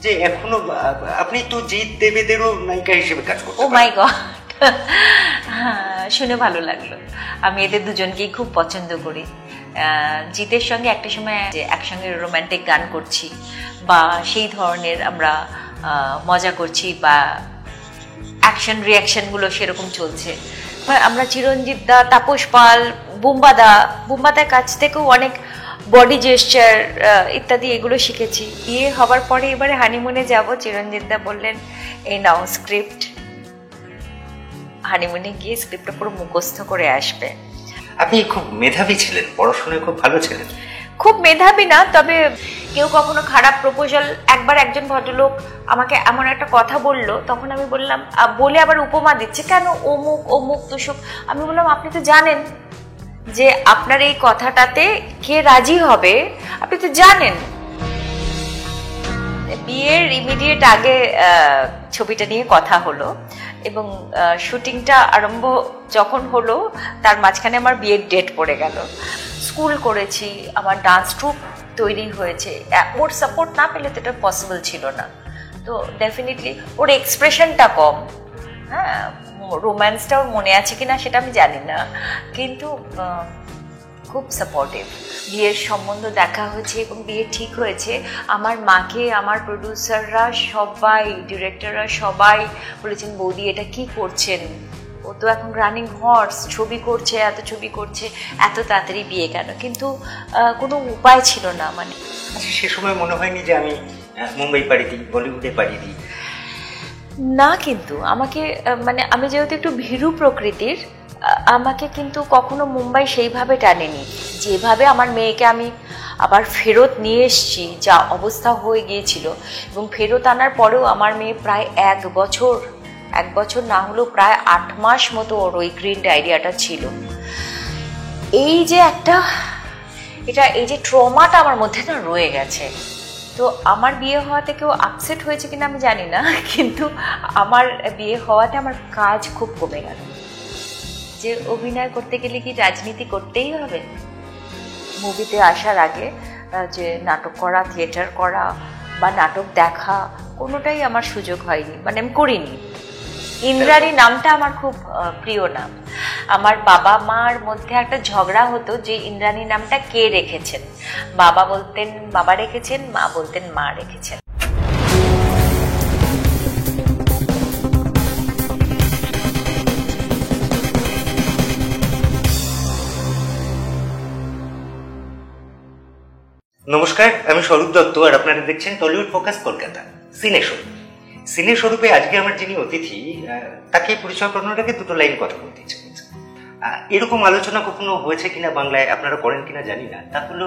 যে এখনো আপনি তো জিৎ দেবেদেরও নায়িকা হিসেবে কাজ করছেন। ও মাই গড, শুনে ভালো লাগলো। আমি এদের দুজনকেই খুব পছন্দ করি। জিতের সঙ্গে একটা সময় একসঙ্গে রোমান্টিক গান করছি বা সেই ধরনের আমরা মজা করছি বা অ্যাকশন রিয়াকশনগুলো সেরকম চলছে। আমরা চিরঞ্জিত দা, তাপস পাল, বুম্বাদার কাছ থেকেও অনেক বডি জেস্চার ইত্যাদি এগুলো শিখেছি। বিয়ে হবার পরে এবারে হানিমুনে যাব, চিরঞ্জিত দা বললেন এই নাও স্ক্রিপ্ট, হানিমুনে গিয়ে স্ক্রিপ্টটা পুরো মুখস্থ করে আসবে। আপনি খুব মেধাবী ছিলেন, পড়াশোনায় খুব ভালো ছিলেন। খুব মেধাবী না, তবে কেউ কখনো খারাপ প্রপোজাল, একবার একজন ভদ্রলোক আমাকে এমন একটা কথা বললো, তখন আমি বললাম, বলে আবার উপমা দিচ্ছে, কেন অমুক অমুক তুসুক। আমি বললাম আপনি তো জানেন যে আপনার এই কথাটাতে কে রাজি হবে, আপনি তো জানেন। বিয়ের ইমিডিয়েট আগে ছবিটা নিয়ে কথা হলো এবং শুটিংটা আরম্ভ যখন হলো তার মাঝখানে আমার বিয়ের ডেট পড়ে গেল। স্কুল করেছি, আমার ডান্স ট্রুপ তৈরি হয়েছে, ওর সাপোর্ট না পেলে তো এটা পসিবল ছিল না। তো ডেফিনেটলি ওর এক্সপ্রেশনটা কম, হ্যাঁ, রোম্যান্সটাও মনে আছে কিনা সেটা আমি জানি না, কিন্তু খুব সাপোর্টিভ। বিয়ের সম্বন্ধ দেখা হয়েছে এবং বিয়ে ঠিক হয়েছে। আমার মাকে আমার প্রডিউসাররা সবাই, ডিরেক্টররা সবাই বলেছেন বৌদি এটা কি করছেন, ও তো এখন রানিং হর্স, ছবি করছে, এত ছবি করছে, এত তাড়াতাড়ি বিয়ে কেন? কিন্তু কোনো উপায় ছিল না। মানে আচ্ছা, সে সময় মনে হয়নি যে আমি মুম্বাই পাড়ি দিই, বলিউডে পাড়ি দিই? না, কিন্তু আমাকে মানে আমি যেহেতু একটু ভীরু প্রকৃতির, আমাকে কিন্তু কখনো মুম্বাই সেইভাবে টানেনি যেভাবে আমার মেয়েকে আমি আবার ফেরত নিয়ে এসেছি, যা অবস্থা হয়ে গিয়েছিল। এবং ফেরত আনার পরেও আমার মেয়ে প্রায় এক বছর না হলেও প্রায় 8 মাস মতো ওর ওই গ্রিন ডায়রিয়াটা ছিল। এই যে এই যে ট্রমাটা আমার মধ্যে না রয়ে গেছে। তো আমার বিয়ে হওয়াতে কেউ আপসেট হয়েছে কিনা আমি জানি না, কিন্তু আমার বিয়ে হওয়াতে আমার কাজ খুব কমে গেল। যে অভিনয় করতে গেলে কি রাজনীতি করতেই হবে? মুভিতে আসার আগে যে নাটক করা, থিয়েটার করা বা নাটক দেখা, কোনোটাই আমার সুযোগ হয়নি, মানে আমি করিনি। ইন্দ্রাণী নামটা আমার খুব প্রিয় নাম। আমার বাবা মার মধ্যে একটা ঝগড়া হতো যে ইন্দ্রাণী নামটা কে রেখেছেন। বাবা বলতেন বাবা রেখেছেন, মা বলতেন মা রেখেছেন। নমস্কার, আমি স্বরূপ দত্ত আর আপনারা দেখছেন টলিউড ফোকাস কলকাতা সিনে শো। সিনে স্বরূপে আজকে আমার যিনি অতিথি, তাকে পরিচয় করানোর আগে দুটো লাইন কথা বলতে ইচ্ছে করছে। এরকম আলোচনা কখনো হয়েছে কিনা বাংলায়, আপনারা করেন কিনা জানি না। তা হলো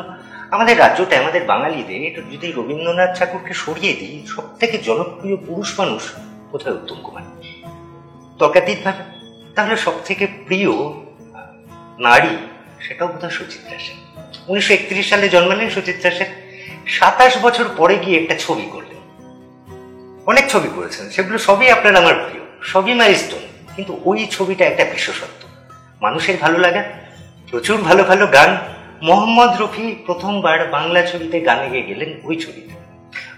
আমাদের রাজ্যটা, আমাদের বাঙালিদের যদি রবীন্দ্রনাথ ঠাকুরকে সরিয়ে দিই, সব থেকে জনপ্রিয় পুরুষ মানুষ কোথায় উত্তম কুমার, তর্কাতীতভাবে। তাহলে সব থেকে প্রিয় নারী, সেটাও বোধহয় সুচিত্রা সেন। 1931 সালে জন্মালেন সুচিত্রা সেন। 27 বছর পরে গিয়ে একটা ছবি করলেন। অনেক ছবি করেছেন, সেগুলো সবই আপনার আমার প্রিয়, সবই মাইলস্টোন। কিন্তু ওই ছবিটা একটা বিশেষত্ব, মানুষের ভালো লাগা, প্রচুর ভালো ভালো গান। মোহাম্মদ রফি প্রথমবার বাংলা ছবিতে গানে গিয়ে গেলেন ওই ছবিতে,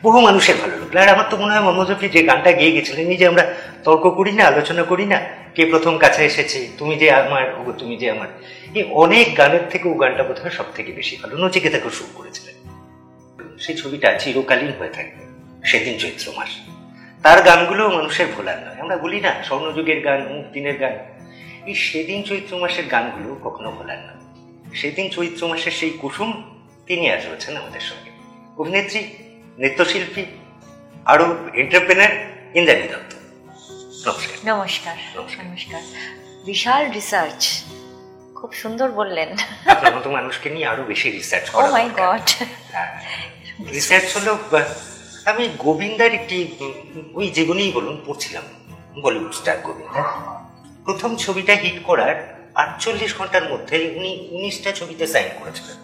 বহু মানুষের ভালো লাগলো। আর আমার তো মনে হয় মোহাম্মদ রফি যে গানটা গেয়ে গেছিলেন, এই যে আমরা তর্ক করি না, আলোচনা করি না, কে প্রথম কাছে এসেছে, তুমি যে আমার, তুমি যে আমার, এই অনেক গানের থেকে ও গানটা বোধ হয় সব থেকে বেশি ভালো। নচিকেতাকে শুরু করেছিলেন। সেই ছবিটা চিরকালীন হয়ে থাকবে, সেদিন চৈত্র মাস। তার গানগুলো মানুষের ভোলার নয়। আমরা বলি না স্বর্ণযুগের গান, মুখ দিনের গান, এই সেদিন চৈত্র মাসের গানগুলো কখনো ভোলার নয়। সেদিন চৈত্র মাসের সেই কুসুম, তিনি আজ রয়েছেন আমাদের সঙ্গে। অভিনেত্রী, নৃত্যশিল্পী, আরো এন্টারপ্রেনার ইন্দ্রাণী দত্ত। নমস্কার। নমস্কার। নমস্কার। বিশাল রিসার্চ, খুব সুন্দর বললেন। আপনার মতো মানুষকে নিয়ে আরো বেশি রিসার্চ করা। ও মাই গড। রিসার্চ হলো, আমি গোবিন্দার একটি, ওই জীবনেই বলুন, পড়ছিলাম, বলিউড স্টার গোবিন্দা। প্রথম ছবিটা হিট করার 48 ঘন্টার মধ্যে উনি 19টা ছবিতে সাইন করেছিলেন।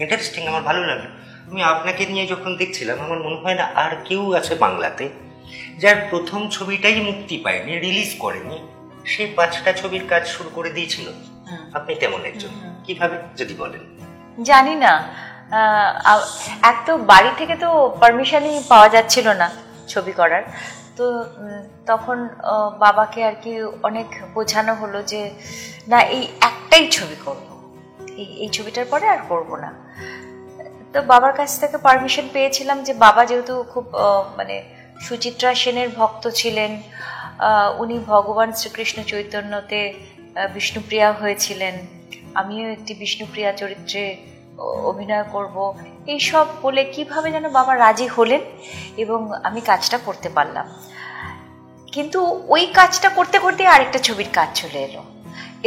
ইন্টারেস্টিং, আমার ভালো লাগলো। আমি আপনাকে নিয়ে যখন দেখছিলাম, আমার মনে হয় না আর কেউ আছে বাংলাতে যার প্রথম ছবিটাই মুক্তি পায়নি, রিলিজ করেনি, সে 5টা ছবির কাজ শুরু করে দিয়েছিল। আপনি তেমন একজন, কিভাবে যদি বলেন? জানি না, এক তো বাড়ি থেকে তো পারমিশনই পাওয়া যাচ্ছিল না ছবি করার, তো তখন বাবাকে আর কি অনেক বোঝানো হলো যে না, এই একটাই ছবি করব, এই ছবিটার পরে আর করব না। তো বাবার কাছ থেকে পারমিশন পেয়েছিলাম, যে বাবা যেহেতু খুব মানে সুচিত্রা সেনের ভক্ত ছিলেন, উনি ভগবান শ্রীকৃষ্ণ চৈতন্যতে বিষ্ণুপ্রিয়া হয়েছিলেন, আমিও একটি বিষ্ণুপ্রিয়া চরিত্রে অভিনয় করব, এইসব বলে কিভাবে যেন বাবা রাজি হলেন এবং আমি কাজটা করতে পারলাম। কিন্তু ওই কাজটা করতে করতে আরেকটা ছবির কাজ চলে এলো,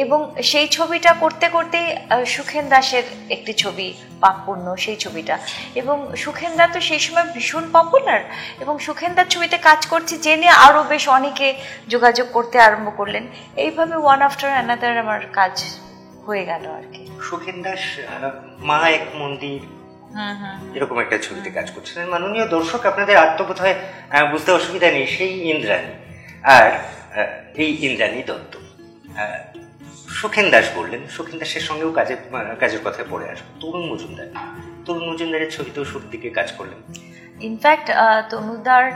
এবং সেই ছবিটা করতে করতে সুখেন দাসের একটি ছবি পাপপূর্ণ, সেই ছবিটা, এবং সুখেন দা তো সেই সময় ভীষণ পপুলার, এবং সুখেন দার ছবিতে কাজ করছি জেনে আরও বেশ অনেকে যোগাযোগ করতে আরম্ভ করলেন। এইভাবে ওয়ান আফটার অ্যানাদার আমার কাজ হয়ে গেল আর কি। সুখেন দাস মা এক মন্দির এরকম একটা ছবিতে কাজ করছিলেন। মাননীয় দর্শক, আপনাদের আত্মবোধহয় বুঝতে অসুবিধা নেই, সেই ইন্দ্রাণী আর এই ইন্দ্রাণী দত্ত। সুখেন দাস বললেন, সুখেন দাসের সঙ্গেও কাজের কথায় পড়ে আসবো। তরুণ মজুমদারের ছবিতেও শুরুর দিকে কাজ করলেন। ইনফ্যাক্ট তনুদার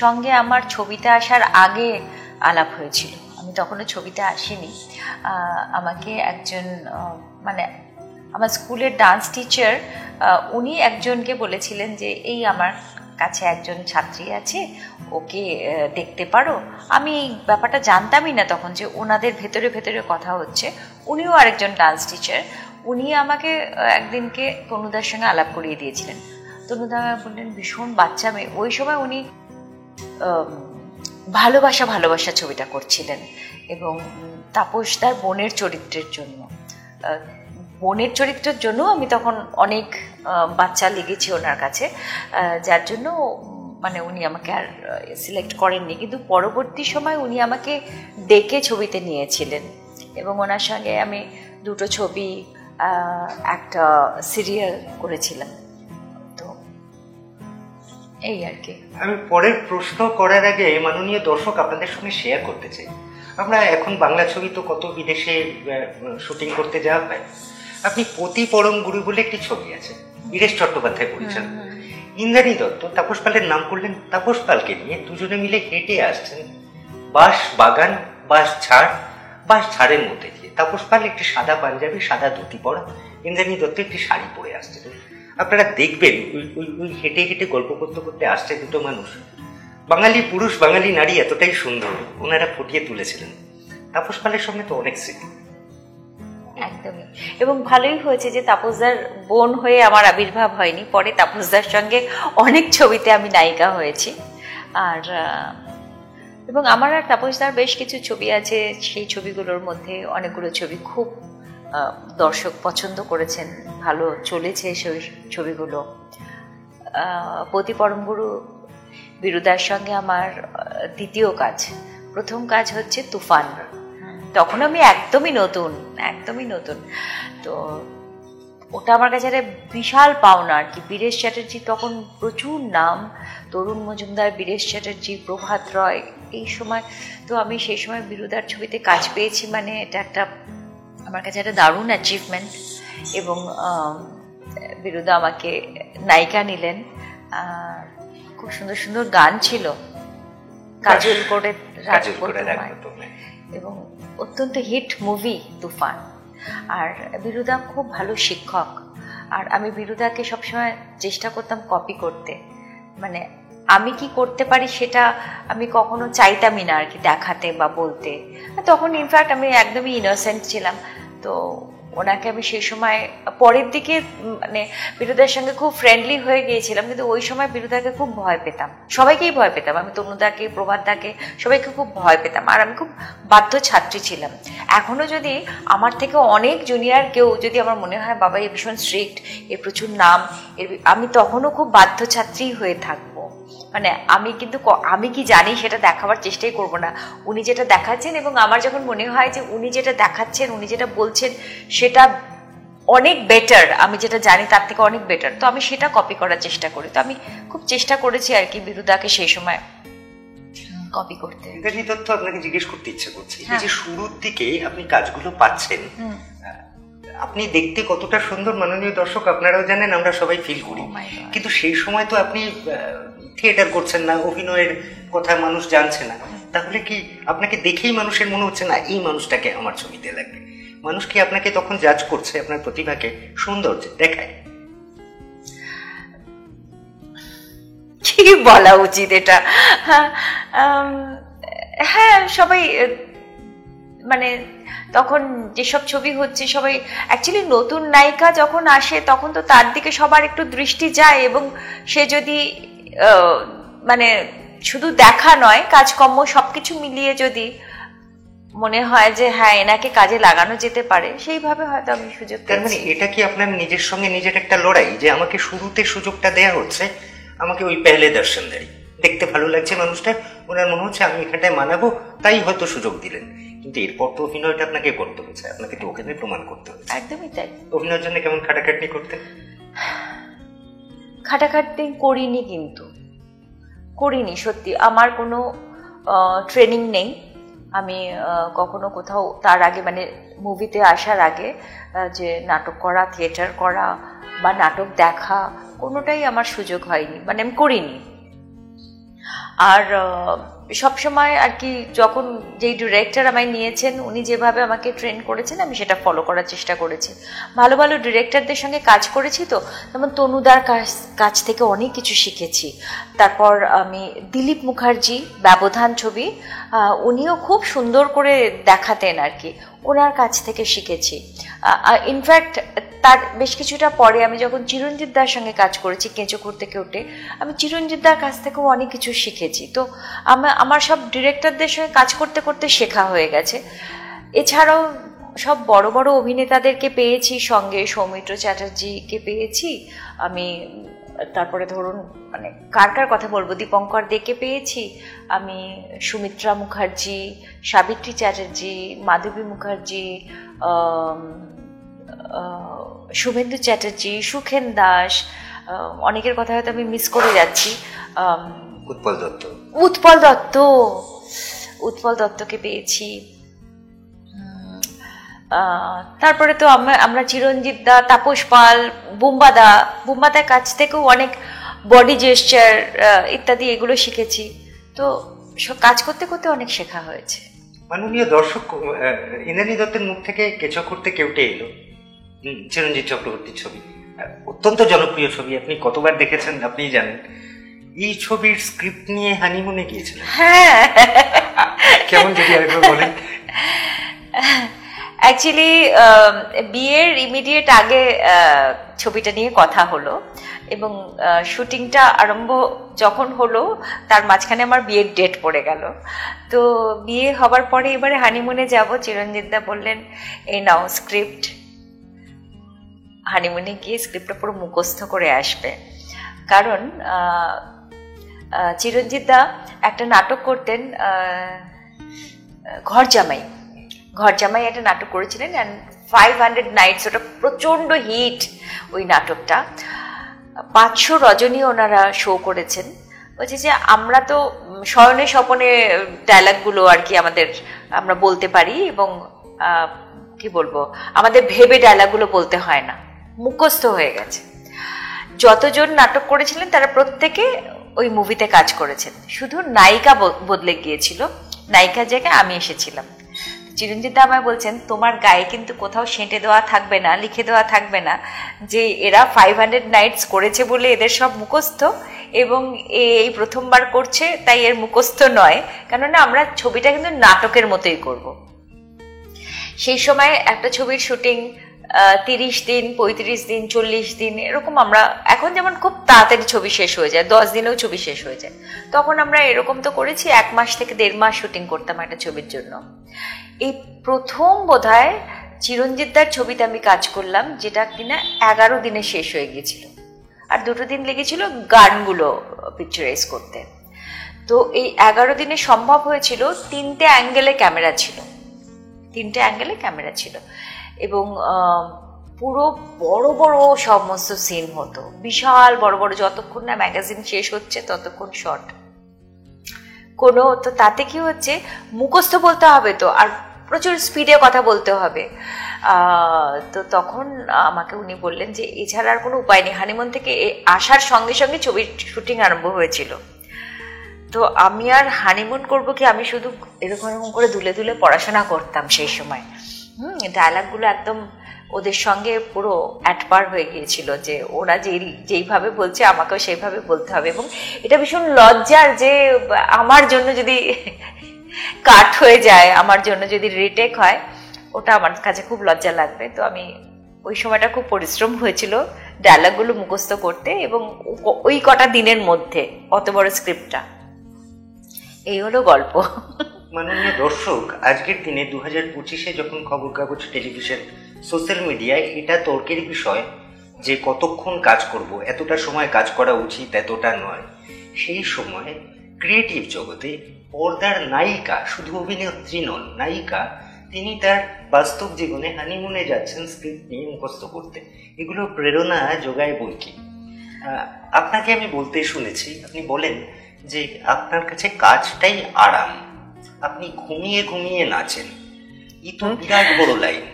সঙ্গে আমার ছবিতে আসার আগে আলাপ হয়েছিল, আমি তখনও ছবিতে আসিনি। আমাকে একজন মানে আমার স্কুলের ডান্স টিচার, উনি একজনকে বলেছিলেন যে এই আমার কাছে একজন ছাত্রী আছে, ওকে দেখতে পারো। আমি ব্যাপারটা জানতামই না তখন যে ওনাদের ভেতরে ভেতরে কথা হচ্ছে। উনিও আরেকজন ডান্স টিচার, উনি আমাকে একদিনকে তনুদার সঙ্গে আলাপ করিয়ে দিয়েছিলেন। তনুদা বললেন ভীষণ বাচ্চা মেয়ে, ওই সময় উনি ভালোবাসা ছবিটা করছিলেন, এবং তাপসদার বোনের চরিত্রের জন্য আমি তখন অনেক বাচ্চা লেগেছি ওনার কাছে, যার জন্য মানে উনি আমাকে আর সিলেক্ট করেননি। কিন্তু পরবর্তী সময় উনি আমাকে ডেকে ছবিতে নিয়েছিলেন, এবং ওনার সঙ্গে আমি দুটো ছবি, একটা সিরিয়াল করেছিলাম। তো এই আর কি। আমি পরের প্রশ্ন করার আগে মাননীয় দর্শক আপনাদের সঙ্গে শেয়ার করতে চাই, আমরা এখন বাংলা ছবি তো কত বিদেশে শুটিং করতে যাওয়া হয়। আপনি পতি পরম গুরু বলে একটি ছবি আছে, বীরেশ চট্টোপাধ্যায় পরিচালক, ইন্দ্রাণী দত্ত তাপস পালের নাম করলেন, তাপস পালকে নিয়ে দুজনে মিলে হেঁটে আসছেন বাঁশ বাগান, বাঁশ ছাড়ের মধ্যে দিয়ে। তাপস পাল একটি সাদা পাঞ্জাবি, সাদা ধুতি পরা, ইন্দ্রাণী দত্ত একটি শাড়ি পরে আসছিলেন। আপনারা দেখবেন ওই হেঁটে হেঁটে গল্প করতে করতে আসছে দুটো মানুষ। বাঙালি পুরুষ, বাঙালি নারী এতটাই সুন্দর ওনারা ফুটিয়ে তুলেছিলেন। তাপস পালের সঙ্গে তো অনেক স্মৃতি। একদমই, এবং ভালোই হয়েছে যে তাপসদার বোন হয়ে আমার আবির্ভাব হয়নি, পরে তাপসদার সঙ্গে অনেক ছবিতে আমি নায়িকা হয়েছি। আর এবং আমার আর তাপসদার বেশ কিছু ছবি আছে, সেই ছবিগুলোর মধ্যে অনেকগুলো ছবি খুব দর্শক পছন্দ করেছেন, ভালো চলেছে সেই ছবিগুলো। পতি পরম গুরু বিরুদার সঙ্গে আমার দ্বিতীয় কাজ, প্রথম কাজ হচ্ছে তুফান, তখন আমি একদমই নতুন। তো ওটা আমার কাছে একটা বিশাল পাওনা আর কি। বীরেশ চ্যাটার্জি তখন প্রচুর নাম, তরুণ মজুমদার, বীরেশ চ্যাটার্জি, প্রভাত রয়, এই সময় তো আমি সেই সময় বিরুদার ছবিতে কাজ পেয়েছি, মানে এটা একটা আমার কাছে একটা দারুণ অ্যাচিভমেন্ট। এবং বিরুদা আমাকে নায়িকা নিলেন, খুব সুন্দর সুন্দর গান ছিল, কাজল করে এবং অত্যন্ত হিট মুভি তুফান। আর বিরুদা খুব ভালো শিক্ষক, আর আমি বিরুদাকে সবসময় চেষ্টা করতাম কপি করতে, মানে আমি কি করতে পারি সেটা আমি কখনো চাইতামই না আর কি দেখাতে বা বলতে। তখন ইনফ্যাক্ট আমি একদমই ইনোসেন্ট ছিলাম। তো ওনাকে আমি সেই সময় পরের দিকে মানে বিরুদার সঙ্গে খুব ফ্রেন্ডলি হয়ে গিয়েছিলাম, কিন্তু ওই সময় বিরুদাকে খুব ভয় পেতাম, সবাইকেই ভয় পেতাম, আমি তনুদাকে, প্রভাতদাকে, সবাইকে খুব ভয় পেতাম। আর আমি খুব বাধ্য ছাত্রী ছিলাম। এখনো যদি আমার থেকে অনেক জুনিয়র কেউ যদি আমার মনে হয় বাবা এ ভীষণ স্ট্রিক্ট, এর প্রচুর নাম, আমি তখনও খুব বাধ্য ছাত্রী হয়ে থাকবো। মানে আমি কি জানি সেটা দেখাবার চেষ্টাই করব না, উনি যেটা দেখাচ্ছেন, এবং আমার যখন মনে হয় যে উনি যেটা দেখাচ্ছেন, উনি যেটা বলছেন সেটা অনেক বেটার, আমি যেটা জানি তার থেকে অনেক বেটার, তো আমি সেটা কপি করার চেষ্টা করি। তো আমি খুব চেষ্টা করেছি আর কি বিরুদাকে সেই সময় কপি করতে। ইন্দ্রাণী দত্ত, আপনাকে জিজ্ঞেস করতে ইচ্ছে করছে, এই যে শুরুর দিকে আপনি কাজগুলো পাচ্ছেন, আপনি দেখতে কতটা সুন্দর মাননীয় দর্শক আপনারাও জানেন, আমরা সবাই ফিল করি। কিন্তু সেই সময় তো আপনি থিয়েটার করছেন না, অভিনয়ের কথা মানুষ জানছে না, তাহলে কি আপনাকে দেখেই মানুষের মনে হচ্ছে না এই মানুষটাকে আমার ছবিতে লাগবে? মানুষ কি আপনাকে তখন জাজ করছে আপনার প্রতিভাকে সৌন্দর্য দেখায়? কি বলা উচিত এটা? হ্যাঁ, সবাই মানে তখন যেসব ছবি হচ্ছে সবাই অ্যাকচুয়ালি নতুন নায়িকা যখন আসে তখন তো তার দিকে সবার একটু দৃষ্টি যায়, এবং সে যদি মানে শুধু দেখা নয়, কাজকর্ম সবকিছু মিলিয়ে যদি মনে হয় যে হ্যাঁ এনাকে কাজে লাগানো যেতে পারে, সেইভাবে হয়তো আমি সুযোগ তার মানে এটা কি আপনার নিজের সঙ্গে নিজের একটা লড়াই, যে আমাকে শুরুতে সুযোগটা দেয়া হচ্ছে, আমাকে ওই পেহলে দর্শনদারি দেখতে ভালো লাগছে মানুষটা, ওনার মনে হচ্ছে আমি এখানটায় মানাবো, তাই হয়তো সুযোগ দিলেন, কিন্তু এরপর তো অভিনয়টা আপনাকে করতে হচ্ছে, আপনাকে তো ওখানে প্রমাণ করতে হচ্ছে। একদমই তাই। অভিনয়ের জন্য কেমন খাটাখাটনি করতেন? খাটাখাটনি করিনি, কিন্তু করিনি সত্যি। আমার কোনো ট্রেনিং নেই, আমি কখনো কোথাও তার আগে মানে মুভিতে আসার আগে যে নাটক করা, থিয়েটার করা বা নাটক দেখা কোনোটাই আমার সুযোগ হয়নি, মানে আমি করিনি। আর সবসময় আর কি যখন যেই ডিরেক্টর আমায় নিয়েছেন উনি যেভাবে আমাকে ট্রেন করেছেন আমি সেটা ফলো করার চেষ্টা করেছি। ভালো ভালো ডিরেক্টরদের সঙ্গে কাজ করেছি, তো যেমন তনুদার কাছ থেকে অনেক কিছু শিখেছি। তারপর আমি দিলীপ মুখার্জি, ব্যবধান ছবি, উনিও খুব সুন্দর করে দেখাতেন আর কি, ওনার কাছ থেকে শিখেছি। ইনফ্যাক্ট তার বেশ কিছুটা পরে আমি যখন চিরঞ্জিত দার সঙ্গে কাজ করেছি কেঁচো থেকে উঠে, আমি চিরঞ্জিত দার কাছ থেকেও অনেক কিছু শিখেছি। তো আমার সব ডিরেক্টরদের সঙ্গে কাজ করতে করতে শেখা হয়ে গেছে। এছাড়াও সব বড় বড় অভিনেতাদেরকে পেয়েছি সঙ্গে, সৌমিত্র চ্যাটার্জিকে পেয়েছি আমি, তারপরে ধরুন মানে কার কথা বলবো, দীপঙ্কর দেকে পেয়েছি আমি, সুমিত্রা মুখার্জি, সাবিত্রী চ্যাটার্জি, মাধবী মুখার্জি, শুভেন্দু চ্যাটার্জি, সুখেন দাস, অনেকের কথা হয়তো আমি মিস করে যাচ্ছি, উৎপল দত্তকে পেয়েছি। তারপরে তো আমরা চিরঞ্জিত দা, তাপস পাল, বুম্বাদার কাছ থেকেও অনেক বডি জেস্টার ইত্যাদি এগুলো শিখেছি। তো কাজ করতে করতে অনেক শেখা হয়েছে। মাননীয় দর্শক, ইন্দ্রাণী দত্তের মুখ থেকে কেঁচো করতে কেউটে এলো, চিরঞ্জিত চক্রবর্তীর ছবি, অত্যন্ত জনপ্রিয় ছবি, আপনি কতবার দেখেছেন আপনিই জানেন। এই ছবির স্ক্রিপ্ট নিয়ে হানিমুনে গিয়েছিলেন। হ্যাঁ, কেমন যদি আরেকবার বলেন। অ্যাকচুয়ালি বিয়ের ইমিডিয়েট আগে ছবিটা নিয়ে কথা হলো, এবং শুটিংটা আরম্ভ যখন হলো তার মাঝখানে আমার বিয়ের ডেট পড়ে গেল। তো বিয়ে হবার পরে এবারে হানিমুনে যাব, চিরঞ্জিত দা বললেন এই নাও স্ক্রিপ্ট, হানিমুনে গিয়ে স্ক্রিপ্টটা পুরো মুখস্থ করে আসবে। কারণ চিরঞ্জিত দা একটা নাটক করতেন, ঘর জামাই একটা নাটক করেছিলেন, অ্যান্ড 500 নাইটস, ওটা প্রচণ্ড হিট ওই নাটকটা। 500 রজনী ওনারা শো করেছেন। বলছে যে আমরা তো শয়নে স্বপনে ডায়লগগুলো আর কি আমরা বলতে পারি, এবং কি বলবো, আমাদের ভেবে ডায়লগগুলো বলতে হয় না, মুখস্থ হয়ে গেছে। যতজন নাটক করেছিলেন তারা প্রত্যেকে ওই মুভিতে কাজ করেছেন, শুধু নায়িকা বদলে গিয়েছিল, নায়িকার জায়গায় আমি এসেছিলাম। চিরঞ্জিত দা আমায় বলছেন তোমার গায়ে কিন্তু কোথাও সেঁটে দেওয়া থাকবে না, লিখে দেওয়া থাকবে না যে এরা 500 নাইটস করেছে বলে এদের সব মুখস্থ, এবং এই প্রথমবার করছে তাই এর মুখস্থ নয়, কেননা আমরা ছবিটা কিন্তু নাটকের মতোই করব। সেই সময় একটা ছবির শুটিং 30 দিন, 35 দিন, 40 দিন এরকম, আমরা এখন যেমন খুব তাড়াতাড়ি ছবি শেষ হয়ে যায়, 10 দিনেও ছবি শেষ হয়ে যায়, তখন আমরা এরকম তো করেছি 1 মাস থেকে 1.5 মাস শুটিং করতাম একটা ছবির জন্য। এই প্রথম বোধহয় চিরঞ্জিত দার ছবিতে আমি কাজ করলাম, যেটা কিনা 11 দিনে শেষ হয়ে গিয়েছিল, আর 2 দিন লেগেছিল গানগুলো পিকচারাইজ করতে। তো এই 11 দিনে সম্ভব হয়েছিল 3টে অ্যাঙ্গেলে ক্যামেরা ছিল, এবং পুরো বড় বড় সমস্ত সিন হতো, বিশাল বড় বড়, যতক্ষণ না ম্যাগাজিন শেষ হচ্ছে ততক্ষণ শট। তো তাতে কি হচ্ছে, মুখস্থ বলতে হবে তো, আর প্রচুর স্পিডে কথা বলতে হবে। তো তখন আমাকে উনি বললেন যে এছাড়া আর কোনো উপায় নেই। হানিমুন থেকে আসার সঙ্গে সঙ্গে ছবির শুটিং আরম্ভ হয়েছিল। তো আমি আর হানিমুন করব কি, আমি শুধু এরকম এরকম করে দুলে দুলে পড়াশোনা করতাম সেই সময়। ডায়ালগগুলো একদম ওদের সঙ্গে পুরো অ্যাটপার হয়ে গিয়েছিল, যে ওরা যেইভাবে বলছে আমাকেও সেইভাবে বলতে হবে। এবং এটা ভীষণ লজ্জার যে আমার জন্য যদি কাট হয়ে যায়, আমার জন্য যদি রিটেক হয়, ওটা আমার কাছে খুব লজ্জা লাগবে। তো আমি ওই সময়টা খুব পরিশ্রম হয়েছিল ডায়ালগগুলো মুখস্থ করতে, এবং ওই কটা দিনের মধ্যে অত বড় স্ক্রিপ্টটা। এই হলো গল্প। মাননীয় দর্শক, আজকের দিনে 2025-এ যখন খবর কাগজ, টেলিভিশন, সোশ্যাল মিডিয়ায় এটা তর্কের বিষয় যে কতক্ষণ কাজ করব, এতটা সময় কাজ করা উচিত, এতটা নয়, সেই সময় ক্রিয়েটিভ জগতে পর্দার নায়িকা, শুধু অভিনেত্রী নন, নায়িকা, তিনি তার বাস্তব জীবনে হানিমুনে যাচ্ছেন স্ক্রিপ্ট নিয়ে মুখস্থ করতে। এগুলো প্রেরণা যোগায় বই কি। আপনাকে আমি বলতে শুনেছি, আপনি বলেন যে আপনার কাছে কাজটাই আরাম, আপনি ঘুমিয়ে ঘুমিয়ে নাচেন। এই তো বিরাট বড় লাইন।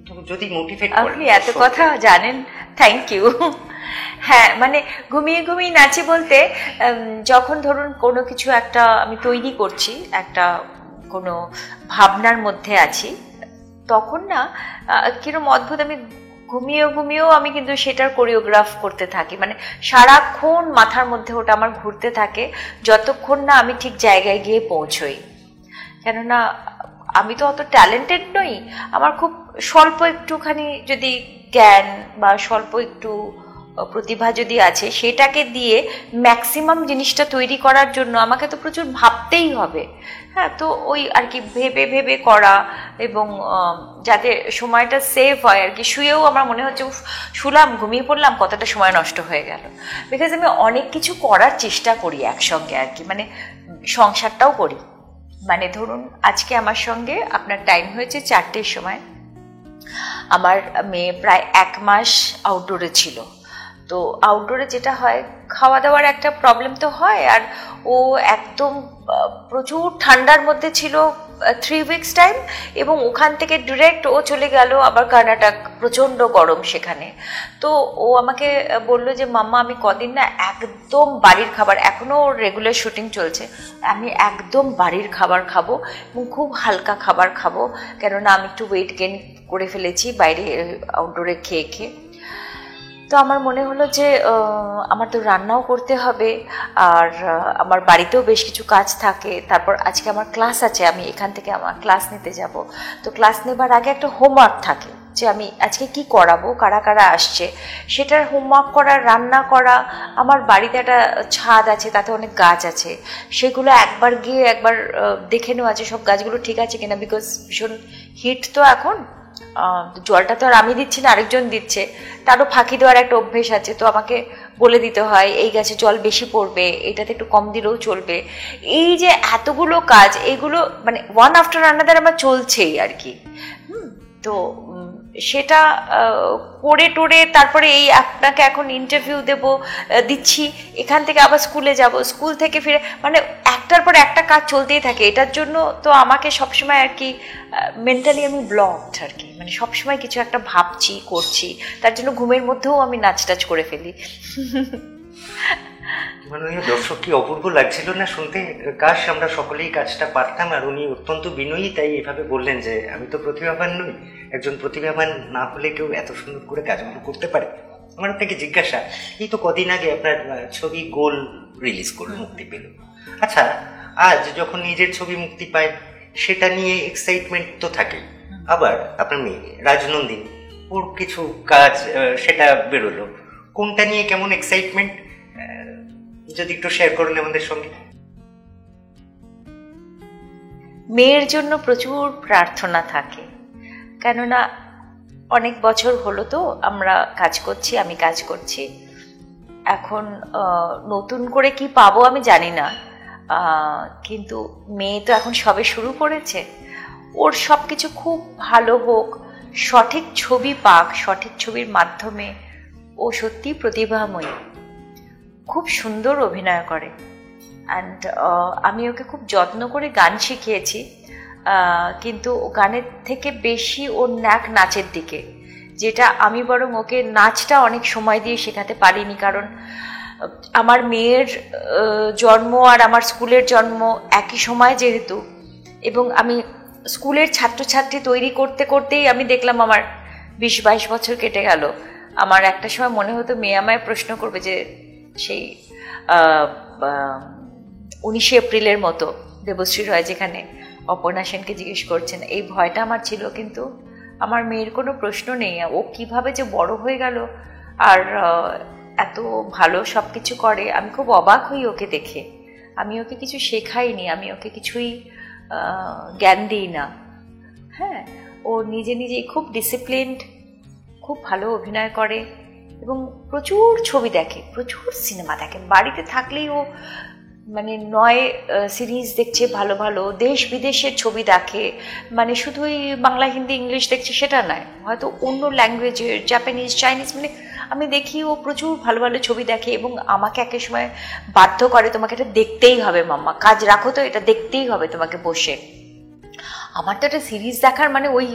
তো যদি মোটিভেট করেন। আপনি এত কথা জানেন, থ্যাংক ইউ। হ্যাঁ, মানে ঘুমিয়ে ঘুমিয়ে নাচি বলতে, যখন ধরুন কোনো কিছু একটা আমি তৈরি করছি, একটা কোনো ভাবনার মধ্যে আছি, তখন না কিরকম অদ্ভুত, আমি ঘুমিয়েও আমি কিন্তু সেটার কোরিওগ্রাফ করতে থাকি। মানে সারাক্ষণ মাথার মধ্যে ওটা আমার ঘুরতে থাকে, যতক্ষণ না আমি ঠিক জায়গায় গিয়ে পৌঁছই। কেননা আমি তো অত ট্যালেন্টেড নই, আমার খুব স্বল্প একটুখানি যদি জ্ঞান বা স্বল্প একটু প্রতিভা যদি আছে, সেটাকে দিয়ে ম্যাক্সিমাম জিনিসটা তৈরি করার জন্য আমাকে তো প্রচুর ভাবতেই হবে। হ্যাঁ, তো ওই আর কি ভেবে ভেবে করা, এবং যাতে সময়টা সেভ হয় আর কি। শুয়েও আমার মনে হচ্ছে শুলাম, ঘুমিয়ে পড়লাম, কতটা সময় নষ্ট হয়ে গেল। বিকজ আমি অনেক কিছু করার চেষ্টা করি একসঙ্গে আর কি, মানে সংসারটাও করি। মানে ধরুন আজকে আমার সঙ্গে আপনার টাইম হয়েছে 4টের সময়, আমার মেয়ে প্রায় 1 মাস আউটডোরে ছিল। তো আউটডোরে যেটা হয়, খাওয়া দাওয়ার একটা প্রবলেম তো হয়, আর ও একদম প্রচুর ঠান্ডার মধ্যে ছিল 3 উইকস টাইম, এবং ওখান থেকে ডিরেক্ট ও চলে গেল আবার কর্ণাটক, প্রচণ্ড গরম সেখানে। তো ও আমাকে বলল যে মাম্মা আমি কদিন না একদম বাড়ির খাবার, এখনও রেগুলার শুটিং চলছে, আমি একদম বাড়ির খাবার খাবো এবং খুব হালকা খাবার খাবো, কেননা আমি একটু ওয়েট গেইন করে ফেলেছি বাইরে আউটডোরে খেয়ে খেয়ে। তো আমার মনে হলো যে আমার তো রান্নাও করতে হবে, আর আমার বাড়িতেও বেশ কিছু কাজ থাকে। তারপর আজকে আমার ক্লাস আছে, আমি এখান থেকে আমার ক্লাস নিতে যাব। তো ক্লাস নেবার আগে একটা হোমওয়ার্ক থাকে যে আমি আজকে কি করাবো, কারা কারা আসছে, সেটার হোমওয়ার্ক করা, রান্না করা। আমার বাড়িতে একটা ছাদ আছে, তাতে অনেক গাছ আছে, সেগুলো একবার গিয়ে একবার দেখে নেওয়া আছে সব গাছগুলো ঠিক আছে কিনা। বিকজ ভীষণ হিট তো এখন, জলটা তো আর আমি দিচ্ছি না, আরেকজন দিচ্ছে, তারও ফাঁকি দেওয়ার একটা অভ্যেস আছে। তো আমাকে বলে দিতে হয় এই গাছে জল বেশি পড়বে, এটাতে একটু কম দিলেও চলবে। এই যে এতগুলো কাজ, এইগুলো মানে ওয়ান আফটার আনাদার আমার চলছেই আর কি। তো সেটা করে টোরে তারপরে এই আপনাকে এখন ইন্টারভিউ দিচ্ছি, এখান থেকে আবার স্কুলে যাব, স্কুল থেকে ফিরে, মানে একটার পর একটা কাজ চলতেই থাকে। এটার জন্য তো আমাকে সবসময় আর কি মেন্টালি আমি ব্লকড আর কি, মানে সবসময় কিছু একটা ভাবছি, করছি, তার জন্য ঘুমের মধ্যেও আমি নাচ টাচ করে ফেলি। মাননীয় দর্শক, কি অপূর্ব লাগছিল না শুনতে। কাশ আমরা সকলেই কাজটা পারতাম। আর উনি অত্যন্ত বিনয়ী, তাই এভাবে বললেন যে আমি তো প্রতিভাবান নই, একজন প্রতিভাবান না হলে কেউ এত সুন্দর করে কাজগুলো করতে পারে। আমার আপনাকে জিজ্ঞাসা, এই তো কদিন আগে আপনার ছবি গোল রিলিজ করলো, মুক্তি পেল। আচ্ছা, আজ যখন নিজের ছবি মুক্তি পায়, সেটা নিয়ে এক্সাইটমেন্ট তো থাকেই। আবার আপনার মেয়ে রাজনন্দিনী, ওর কিছু কাজ সেটা বেরোলো, কোনটা নিয়ে কেমন এক্সাইটমেন্ট যদি একটু শেয়ার করুন আমাদের সঙ্গে। মেয়ের জন্য প্রচুর প্রার্থনা থাকে, কেননা অনেক বছর হলো তো আমরা কাজ করছি, আমি কাজ করছি। এখন নতুন করে কি পাবো আমি জানি না, কিন্তু মেয়ে তো এখন সবে শুরু করেছে, ওর সব কিছু খুব ভালো হোক, সঠিক ছবি পাক, সঠিক ছবির মাধ্যমে ও সত্যি প্রতিভাময়ী, খুব সুন্দর অভিনয় করে। অ্যান্ড আমি ওকে খুব যত্ন করে গান শিখিয়েছি। কিন্তু গানের থেকে বেশি ওর নাচের দিকে, যেটা আমি বরং ওকে নাচটা অনেক সময় দিয়ে শেখাতে পারিনি। কারণ আমার মেয়ের জন্ম আর আমার স্কুলের জন্ম একই সময় যেহেতু, এবং আমি স্কুলের ছাত্রছাত্রী তৈরি করতে করতেই আমি দেখলাম আমার 20-22 বছর কেটে গেল। আমার একটা সময় মনে হতো মেয়ে আমায় প্রশ্ন করবে যে সেই 19শে এপ্রিলের মতো দেবশ্রী রয় যেখানে অপর্ণা সেনকে জিজ্ঞেস করছেন, এই ভয়টা আমার ছিল। কিন্তু আমার মেয়ের কোনো প্রশ্ন নেই, ও কিভাবে যে বড় হয়ে গেল আর এত ভালো সব কিছু করে, আমি খুব অবাক হই ওকে দেখে। আমি ওকে কিছু শেখাইনি, আমি ওকে কিছুই জ্ঞান দিই না। হ্যাঁ, ও নিজে নিজেই খুব ডিসিপ্লিনড, খুব ভালো অভিনয় করে এবং প্রচুর ছবি দেখে, প্রচুর সিনেমা দেখে। বাড়িতে থাকলেই ও মানে 9 সিরিজ দেখছে, ভালো ভালো দেশ বিদেশের ছবি দেখে। মানে শুধুই বাংলা, হিন্দি, ইংলিশ দেখছে সেটা নয়, হয়তো অন্য ল্যাঙ্গুয়েজের, জাপানিজ, চাইনিজ, মানে আমি দেখি ও প্রচুর ভালো ভালো ছবি দেখে এবং আমাকে এক সময় বাধ্য করে, তোমাকে এটা দেখতেই হবে মাম্মা, কাজ রাখো তো, এটা দেখতেই হবে তোমাকে বসে। আমার তো একটা সিরিজ দেখার মানে ওই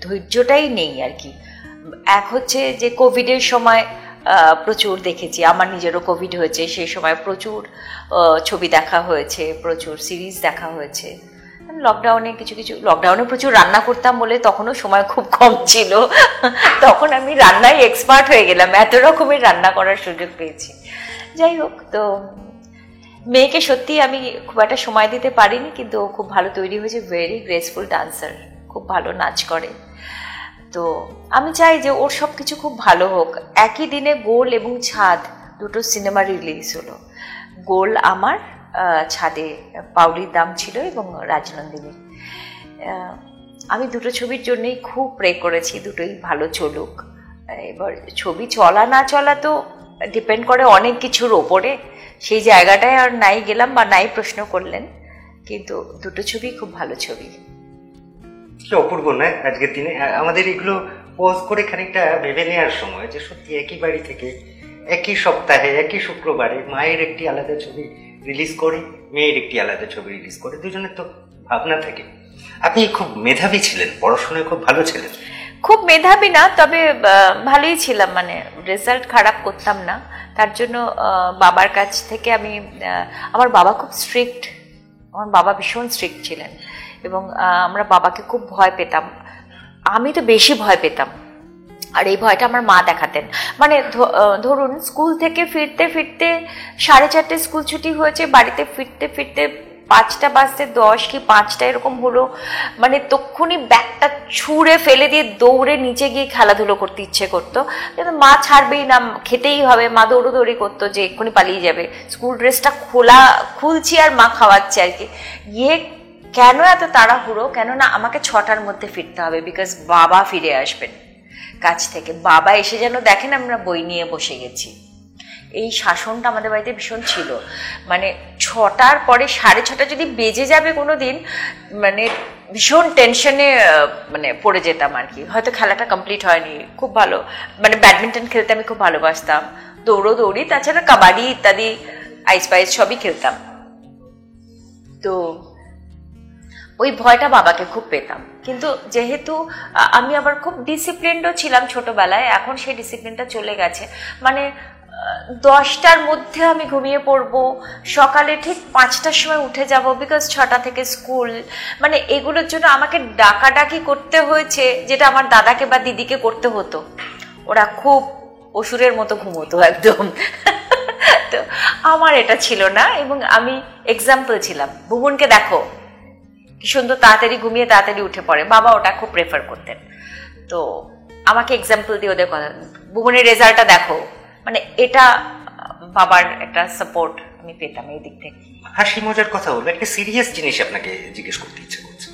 ধৈর্যটাই নেই আর কি। এক হচ্ছে যে কোভিডের সময় প্রচুর দেখেছি, আমার নিজেরও কোভিড হয়েছে, সেই সময় প্রচুর ছবি দেখা হয়েছে, প্রচুর সিরিজ দেখা হয়েছে। লকডাউনে লকডাউনে প্রচুর রান্না করতাম বলে তখনও সময় খুব কম ছিল, তখন আমি রান্নায় এক্সপার্ট হয়ে গেলাম, এত রকমের রান্না করার সুযোগ পেয়েছি। যাই হোক, তো মেয়েকে সত্যি আমি খুব একটা সময় দিতে পারিনি, কিন্তু ও খুব ভালো তৈরি হয়েছে, ভেরি গ্রেসফুল ডান্সার, খুব ভালো নাচ করে। তো আমি চাই যে ওর সব কিছু খুব ভালো হোক। একই দিনে গোল এবং ছাদ দুটো সিনেমা রিলিজ হলো। গোল আমার, ছাদে পাউলির দাম ছিল এবং রাজনন্দিনীর। আমি দুটো ছবির জন্যই খুব প্রে করেছি, দুটোই ভালো চলুক। এবার ছবি চলা না চলা তো ডিপেন্ড করে অনেক কিছুর ওপরে, সেই জায়গাটায় আর নাই গেলাম বা নাই প্রশ্ন করলেন, কিন্তু দুটো ছবি খুব ভালো ছবি। কি অপূর্ব নয় আজকের দিনে আমাদের এগুলো পজ করে খানিকটা ভেবে নেওয়ার সময়, যে সত্যি একই বাড়ি থেকে একই সপ্তাহে একই শুক্রবারে মায়ের একটি আলাদা ছবি রিলিজ করে, মেয়ের একটি আলাদা ছবি রিলিজ করে, দুজনের তো ভাবনা থাকে। আপনি খুব মেধাবী ছিলেন, পড়াশোনায় খুব ভালো ছিলেন? খুব মেধাবী না, তবে ভালোই ছিলাম, মানে রেজাল্ট খারাপ করতাম না। তার জন্য বাবার কাছ থেকে আমি, আমার বাবা খুব স্ট্রিক্ট, আমার বাবা ভীষণ স্ট্রিক্ট ছিলেন এবং আমরা বাবাকে খুব ভয় পেতাম। আমি তো বেশি ভয় পেতাম, আর এই ভয়টা আমার মা দেখাতেন। মানে ধরুন স্কুল থেকে ফিরতে ফিরতে 4:30 স্কুল ছুটি হয়েছে, বাড়িতে ফিরতে ফিরতে 5টা বাজতে 10 কি 5টা এরকম হলো, মানে তক্ষুনি ব্যাগটা ছুঁড়ে ফেলে দিয়ে দৌড়ে নিচে গিয়ে খেলাধুলো করতে ইচ্ছে করতো, কিন্তু মা ছাড়বেই না, খেতেই হবে। মা দৌড়োদৌড়ি করতো যে এক্ষুনি পালিয়ে যাবে, স্কুল ড্রেসটা খুলছি আর মা খাওয়াচ্ছে আর কি। গিয়ে কেন এত তাড়াহুড়ো, কেননা আমাকে 6টার মধ্যে ফিরতে হবে, বিকজ বাবা ফিরে আসবেন কাছ থেকে। বাবা এসে যেন দেখেন আমরা বই নিয়ে বসে গেছি। এই শাসনটা আমাদের বাড়িতে ভীষণ ছিল। মানে 6টার পরে 6:30 যদি বেজে যাবে কোনো দিন, মানে ভীষণ টেনশনে মানে পড়ে যেতাম আর কি। হয়তো খেলাটা কমপ্লিট হয়নি, খুব ভালো মানে ব্যাডমিন্টন খেলতে আমি খুব ভালোবাসতাম, দৌড়ি, তাছাড়া কাবাডি ইত্যাদি আইস পাইস সবই খেলতাম। তো ওই ভয়টা বাবাকে খুব পেতাম। কিন্তু যেহেতু আমি আবার খুব ডিসিপ্লিনডও ছিলাম ছোটবেলায়, এখন সেই ডিসিপ্লিনটা চলে গেছে। মানে 10টার মধ্যে আমি ঘুমিয়ে পড়বো, সকালে ঠিক 5টার সময় উঠে যাব, বিকজ 6টা থেকে স্কুল। মানে এগুলোর জন্য আমাকে ডাকাডাকি করতে হয়েছে, যেটা আমার দাদাকে বা দিদিকে করতে হতো। ওরা খুব অসুরের মতো ঘুমোতো একদম। তো আমার এটা ছিল না, এবং আমি এক্সাম্পল ছিলাম। ভুবনকে দেখো কি সুন্দর তাড়াতাড়ি ঘুমিয়ে তাড়াতাড়ি উঠে পড়ে, বাবা ওটা খুব প্রেফার করতেন। তো আমাকে এক্সাম্পল দিয়ে ওদের কথা, ভুবনের রেজাল্টটা দেখো, মানে এটা বাবার একটা সাপোর্ট আমি পেতাম এই দিক থেকে। হাসি মজার কথা বলবো, একটা সিরিয়াস জিনিস আপনাকে জিজ্ঞেস করতে ইচ্ছে করছে।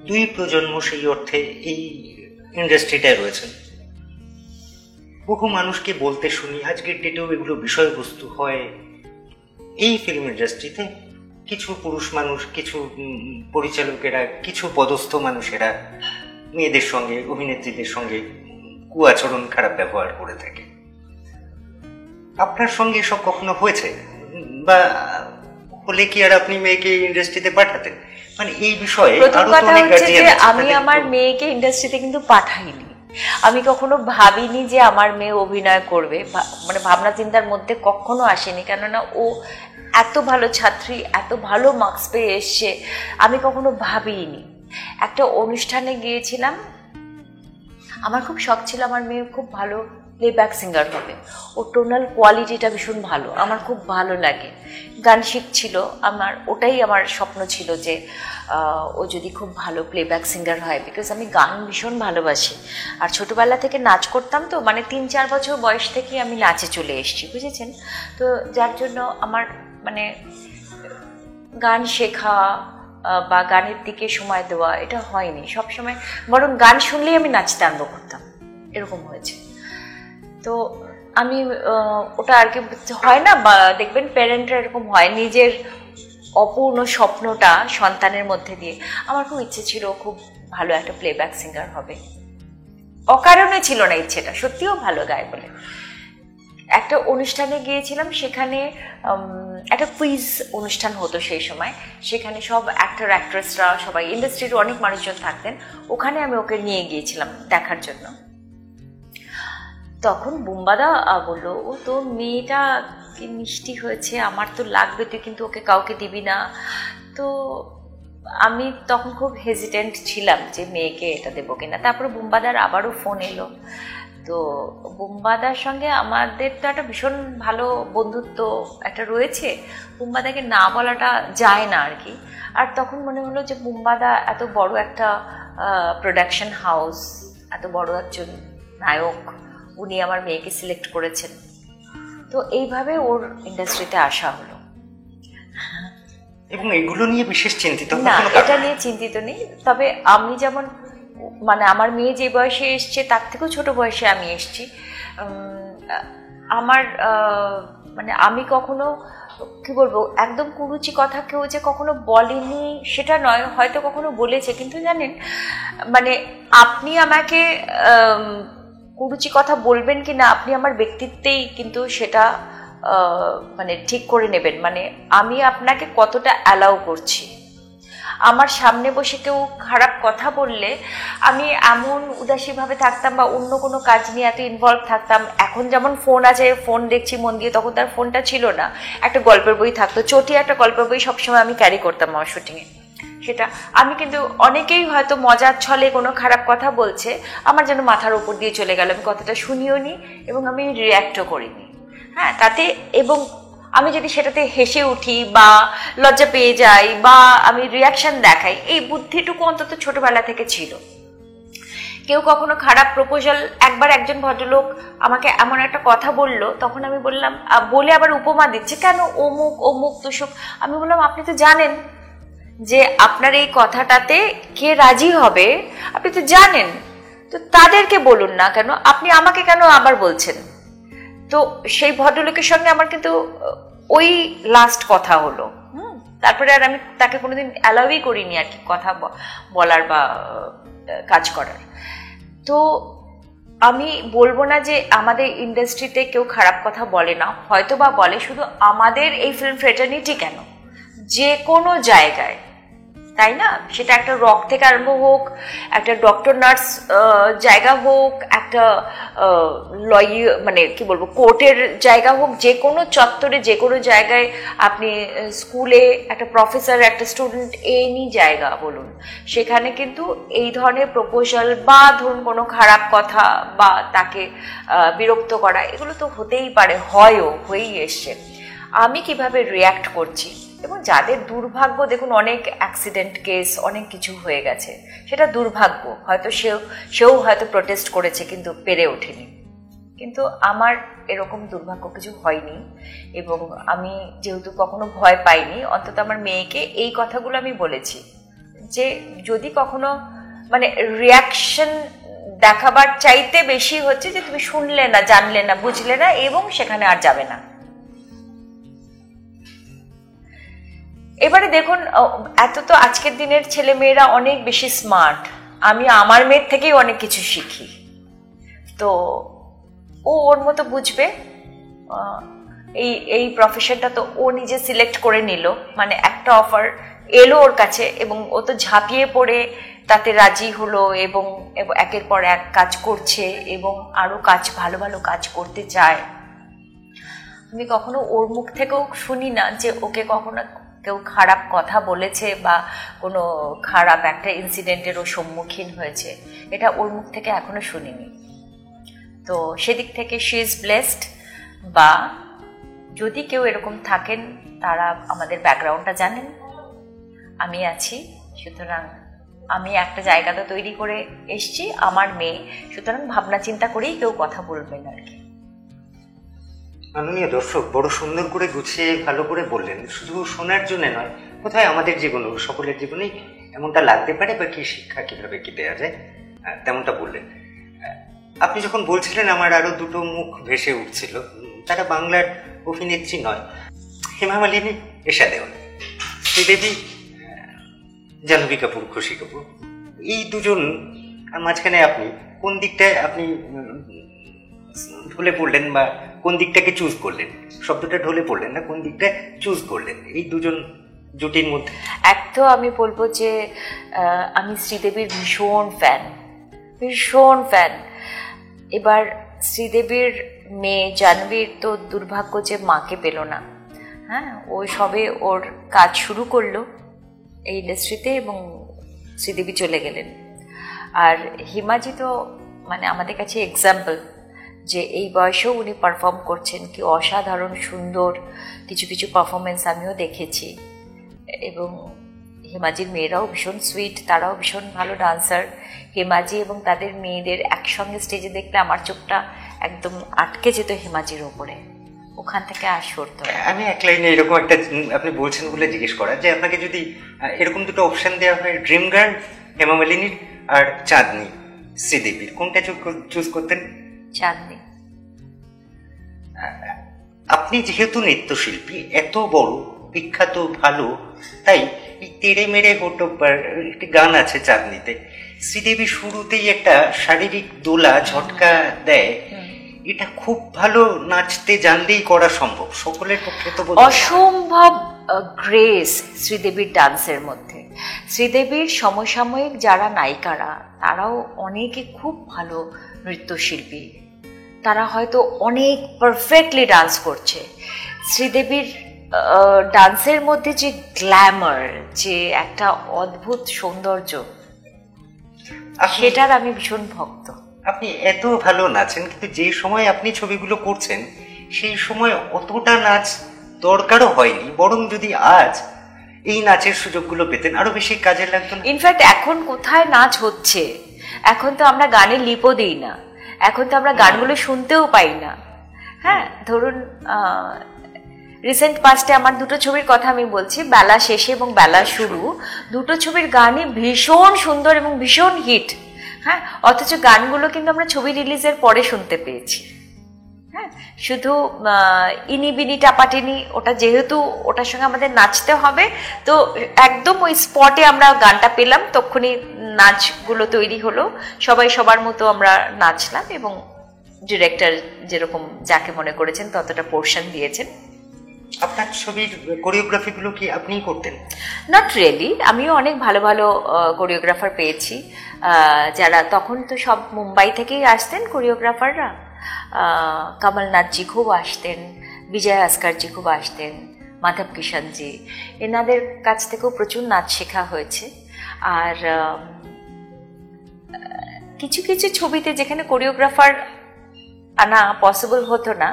2 প্রজন্ম সেই অর্থে এই ইন্ডাস্ট্রিটায় রয়েছেন, বহু মানুষকে বলতে শুনি, আজকের ডেটেও এগুলো বিষয়বস্তু হয়। এই ফিল্ম ইন্ডাস্ট্রিতে কিছু পুরুষ মানুষ, কিছু পরিচালকেরা, কিছু পদস্থ মানুষেরা মেয়েদের সঙ্গে, অভিনেত্রীদের সঙ্গে কুআচরণ, খারাপ ব্যবহার করে থাকে। আপনার সঙ্গে এসব কখনো হয়েছে বা হলে কি আর আপনি মেয়েকে ইন্ডাস্ট্রিতে পাঠাতেন? মানে এই বিষয়ে প্রথম কথা হচ্ছে যে আমি আমার মেয়েকে ইন্ডাস্ট্রিতে কিন্তু পাঠাইনি। আমি কখনো ভাবিনি যে আমার মেয়ে অভিনয় করবে, মানে ভাবনা চিন্তার মধ্যে কখনো আসেনি, কেননা ও এত ভালো ছাত্রী, এত ভালো মার্কস পেয়ে এসছে, আমি কখনো ভাবিনি। একটা অনুষ্ঠানে গিয়েছিলাম, আমার খুব শখ ছিল আমার মেয়ে খুব ভালো প্লেব্যাক সিঙ্গার হবে, ও টোনাল কোয়ালিটিটা ভীষণ ভালো, আমার খুব ভালো লাগে। গান শিখছিল, ওটাই আমার স্বপ্ন ছিল যে ও যদি খুব ভালো প্লেব্যাক সিঙ্গার হয়, বিকজ আমি গান ভীষণ ভালোবাসি। আর ছোটোবেলা থেকে নাচ করতাম, তো মানে 3-4 বছর বয়স থেকে আমি নাচে চলে এসেছি, বুঝেছেন? তো যার জন্য আমার মানে গান শেখা বা গানের দিকে সময় দেওয়া এটা হয়নি সবসময়, বরং গান শুনলেই আমি নাচতে আরম্ভ করতাম, এরকম হয়েছে। তো আমি ওটা আর কি হয় না, বা দেখবেন প্যারেন্টরা এরকম হয়, নিজের অপূর্ণ স্বপ্নটা সন্তানের মধ্যে দিয়ে। আমার খুব ইচ্ছে ছিল খুব ভালো একটা প্লেব্যাক সিঙ্গার হবে, অকারণে ছিল না ইচ্ছেটা, সত্যিও ভালো গায় বলে। একটা অনুষ্ঠানে গিয়েছিলাম, সেখানে একটা কুইজ অনুষ্ঠান হতো সেই সময়, সেখানে সব অ্যাক্টর অ্যাক্ট্রেসরা সবাই, ইন্ডাস্ট্রির অনেক মানুষজন থাকতেন, ওখানে আমি ওকে নিয়ে গিয়েছিলাম দেখার জন্য। তখন বুম্বাদা বললো, ও তোর মেয়েটা কি মিষ্টি হয়েছে, আমার তো লাগবে, তুই কিন্তু ওকে কাউকে দিবি না। তো আমি তখন খুব হেজিটেন্ট ছিলাম যে মেয়েকে এটা দেবো কিনা। তারপরে বুম্বাদার আবারও ফোন এলো, তো বুম্বাদার সঙ্গে আমাদের তো একটা ভীষণ ভালো বন্ধুত্ব একটা রয়েছে, বুম্বাদাকে না বলাটা যায় না আর কি। আর তখন মনে হলো যে বুম্বাদা এত বড় একটা প্রোডাকশন হাউস, এত বড় একজন নায়ক, উনি আমার মেয়েকে সিলেক্ট করেছেন, তো এইভাবে ওর ইন্ডাস্ট্রিতে আসা হলো। এবং এগুলো নিয়ে বিশেষ চিন্তিত না, এটা নিয়ে চিন্তিত নেই। তবে আমি যেমন, মানে আমার মেয়ে যে বয়সে এসছে তার থেকেও ছোট বয়সে আমি এসছি, আমার মানে আমি কখনো কি বলবো, একদম কুরুচি কথা কেউ যে কখনো বলেনি সেটা নয়, হয়তো কখনো বলেছে, কিন্তু জানেন মানে আপনি আমাকে কুরুচি কথা বলবেন কি না, আপনি আমার ব্যক্তিত্বেই কিন্তু সেটা মানে ঠিক করে নেবেন, মানে আমি আপনাকে কতটা অ্যালাউ করছি। আমার সামনে বসে কেউ খারাপ কথা বললে আমি এমন উদাসীভাবে থাকতাম, বা অন্য কোনো কাজ নিয়ে এত ইনভলভ থাকতাম। এখন যেমন ফোন আছে, ফোন দেখছি মন দিয়ে, তখন তার ফোনটা ছিল না, একটা গল্পের বই থাকতো, চটি একটা গল্পের বই সবসময় আমি ক্যারি করতাম আমার শুটিংয়ে। সেটা আমি কিন্তু, অনেকেই হয়তো মজার ছলে কোনো খারাপ কথা বলছে, আমার যেন মাথার উপর দিয়ে চলে গেল, আমি কথাটা শুনিও নি এবং আমি রিয়্যাক্টও করিনি। হ্যাঁ, তাতে এবং আমি যদি সেটাতে হেসে উঠি বা লজ্জা পেয়ে যাই বা আমি রিয়াকশন দেখাই, এই বুদ্ধিটুকু অন্তত ছোটবেলা থেকে ছিল। কেউ কখনো খারাপ প্রপোজাল, একবার একজন ভদ্রলোক আমাকে এমন একটা কথা বলল, তখন আমি বললাম, বলে আবার উপমা দিচ্ছে, কেন অমুক অমুক তুসুক, আমি বললাম আপনি তো জানেন যে আপনার এই কথাটাতে কে রাজি হবে, আপনি তো জানেন, তো তাদেরকে বলুন না কেন, আপনি আমাকে কেন আবার বলছেন। তো সেই ভদ্রলোকের সঙ্গে আমার কিন্তু ওই লাস্ট কথা হলো। তারপরে আর আমি তাকে কোনোদিন অ্যালাউই করিনি আর কি কথা বলার বা কাজ করার। তো আমি বলবো না যে আমাদের ইন্ডাস্ট্রিতে কেউ খারাপ কথা বলে না, হয়তো বা বলে, শুধু আমাদের এই ফিল্ম ফ্রেটার্নিটি কেন, যে কোনো জায়গায়, তাই না? সেটা একটা রক থেকে আরম্ভ হোক, একটা ডক্টর নার্স জায়গা হোক, একটা মানে কি বলবো কোর্টের জায়গা হোক, যে কোনো চত্বরে, যে কোনো জায়গায়, আপনি স্কুলে একটা প্রফেসর, একটা স্টুডেন্ট, এনি জায়গা বলুন, সেখানে কিন্তু এই ধরনের প্রপোজাল বা ধরুন কোনো খারাপ কথা বা তাকে বিরক্ত করা, এগুলো তো হতেই পারে, হয়েই এসছে। আমি কিভাবে রিয়্যাক্ট করছি, এবং যাদের দুর্ভাগ্য, দেখুন অনেক অ্যাক্সিডেন্ট কেস, অনেক কিছু হয়ে গেছে, সেটা দুর্ভাগ্য, হয়তো সেও হয়তো প্রোটেস্ট করেছে কিন্তু পেরে ওঠেনি, কিন্তু আমার এরকম দুর্ভাগ্য কিছু হয়নি। এবং আমি যেহেতু কখনো ভয় পাইনি, অন্তত আমার মেয়েকে এই কথাগুলো আমি বলেছি যে যদি কখনো মানে রিয়াকশন দেখাবার চাইতে বেশি হচ্ছে যে তুমি শুনলে না, জানলে না, বুঝলে না, এবং সেখানে আর যাবে না। এবারে দেখুন, এত তো আজকের দিনের ছেলে মেয়েরা অনেক বেশি স্মার্ট, আমি আমার মেয়ের থেকেই অনেক কিছু শিখি, তো ও ওর মতো বুঝবে। এই প্রফেশনটা তো ও নিজে সিলেক্ট করে নিল, মানে একটা অফার এলো ওর কাছে এবং ও তো ঝাঁপিয়ে পড়ে তাতে রাজি হলো এবং একের পর এক কাজ করছে এবং আরো কাজ, ভালো ভালো কাজ করতে চায়। আমি কখনো ওর মুখ থেকেও শুনি না যে ওকে কখনো কেউ খারাপ কথা বলেছে বা কোনো খারাপ একটা ইনসিডেন্টেরও সম্মুখীন হয়েছে, এটা ওর মুখ থেকে এখনো শুনিনি। তো সেদিক থেকে শি ইজ ব্লেসড। বা যদি কেউ এরকম থাকেন তারা আমাদের ব্যাকগ্রাউন্ডটা জানেন, আমি আছি, সুতরাং আমি একটা জায়গাটা তৈরি করে এসছি, আমার মেয়ে, সুতরাং ভাবনা চিন্তা করেই কেউ কথা বলবেন আর কি। মাননীয় দর্শক, বড় সুন্দর করে গুছিয়ে ভালো করে বললেন, শুধু শোনার জন্য নয়, কোথায় আমাদের জীবনে, সকলের জীবনেই এমনটা লাগতে পারে বা কি শিক্ষা কিভাবে কি দেওয়া যায় তেমনটা বললেন। আপনি যখন বলছিলেন আমার আরো দুটো মুখ ভেসে উঠছিল। তারা বাংলার অভিনেত্রী নয়, হেমা মালিনী, এশা দেওয়ান, শ্রীদেবী, জাহ্নবী কাপুর, খুশি কাপুর, এই দুজন। আর মাঝখানে আপনি কোন দিকটায় আপনি ঢলে পড়লেন বা কোন দিকটাকে চুজ করলেন? শব্দটা ঢলে পড়লেন না, কোন দিকটা চুজ করলেন এই দুজন জুটির মধ্যে? এক তো আমি বলবো যে আমি শ্রীদেবীর ভীষণ ফ্যান। এবার শ্রীদেবীর মেয়ে জাহ্নবীর তো দুর্ভাগ্য যে মাকে পেল না। হ্যাঁ, ও সবে ওর কাজ শুরু করলো এই ইন্ডাস্ট্রিতে এবং শ্রীদেবী চলে গেলেন। আর হিমাজি তো মানে আমাদের কাছে এক্সাম্পল, যে এই বয়সেও উনি পারফর্ম করছেন, কি অসাধারণ সুন্দর কিছু কিছু পারফরমেন্স আমিও দেখেছি। এবং হিমাজির মেয়েরাও ভীষণ সুইট, তারাও ভীষণ ভালো ডান্সার। হিমাজি এবং তাদের মেয়েদের একসঙ্গে স্টেজে দেখলে আমার চোখটা একদম আটকে যেত হিমাজির ওপরে, ওখান থেকে আর সরতো। আমি এক লাইনে এরকম একটা, আপনি বলছেন বলে জিজ্ঞেস করা, যে আপনাকে যদি এরকম দুটো অপশন দেওয়া হয়, ড্রিম গার্ল হেমা মালিনীর আর চাঁদনি শ্রীদেবীর, কোনটা চুজ করতেন? চাঁদনি। আপনি যেহেতু নৃত্যশিল্পী, এত বড় বিখ্যাত ভালো, তাই এই তেড়ে মেরে হোটোপার একটি গান আছে চাঁদনিতে, শ্রীদেবী শুরুতেই একটা শারীরিক দোলা ঝটকা দেয়, এটা খুব ভালো নাচতে জানলেই করা সম্ভব, সকলের পক্ষে তো অসম্ভব গ্রেস শ্রীদেবীর ডান্সের মধ্যে। শ্রীদেবীর সমসাময়িক যারা নায়িকারা তারাও অনেকে খুব ভালো নৃত্যশিল্পী, তারা হয়তো অনেক পারফেক্টলি ডান্স করছে। শ্রীদেবীর ডান্সের মধ্যে যে গ্ল্যামার, যে একটা অদ্ভুত সৌন্দর্য, সেটার আমি ভীষণ ভক্ত। আপনি এত ভালো নাচেন, কিন্তু যে সময় আপনি ছবিগুলো করছেন সেই সময় অতটা নাচ দরকারও হয়নি, বরং যদি আজ এই নাচের সুযোগগুলো পেতেন আরো বেশি কাজে লাগতো। ইনফ্যাক্ট এখন কোথায় নাচ হচ্ছে? এখন তো আমরা গানে লিপও দিই না, এখন তো আমরা গানগুলো শুনতেও পাই না। হ্যাঁ, ধরুন রিসেন্ট পাস্টে আমার দুটো ছবির কথা আমি বলছি, বেলা শেষে এবং বেলা শুরু, দুটো ছবির গানই ভীষণ সুন্দর এবং ভীষণ হিট। হ্যাঁ, অথচ গানগুলো কিন্তু আমরা ছবি রিলিজের পরে শুনতে পেয়েছি। হ্যাঁ, শুধু ইনি বিনি টাপাটিনি, ওটা যেহেতু ওটার সঙ্গে আমাদের নাচতে হবে, তো একদম ওই স্পটে আমরা গানটা পেলাম, তখনই নাচগুলো তৈরি হলো, সবাই সবার মতো আমরা নাচলাম এবং ডিরেক্টর যেরকম যাকে মনে করেছেন ততটা পোর্শন দিয়েছেন। আপনার ছবির কোরিওগ্রাফিগুলো কি আপনিই করতেন? নট রিয়েলি, আমিও অনেক ভালো ভালো কোরিওগ্রাফার পেয়েছি, যারা তখন তো সব মুম্বাই থেকেই আসতেন কোরিওগ্রাফাররা। কমলনাথজি খুব আসতেন, বিজয় আসকারজি খুব আসতেন, মাধব কিষাণজি, এনাদের কাছ থেকেও প্রচুর নাচ শেখা হয়েছে। আর কিছু কিছু ছবিতে যেখানে কোরিওগ্রাফার আনা পসিবল হতো না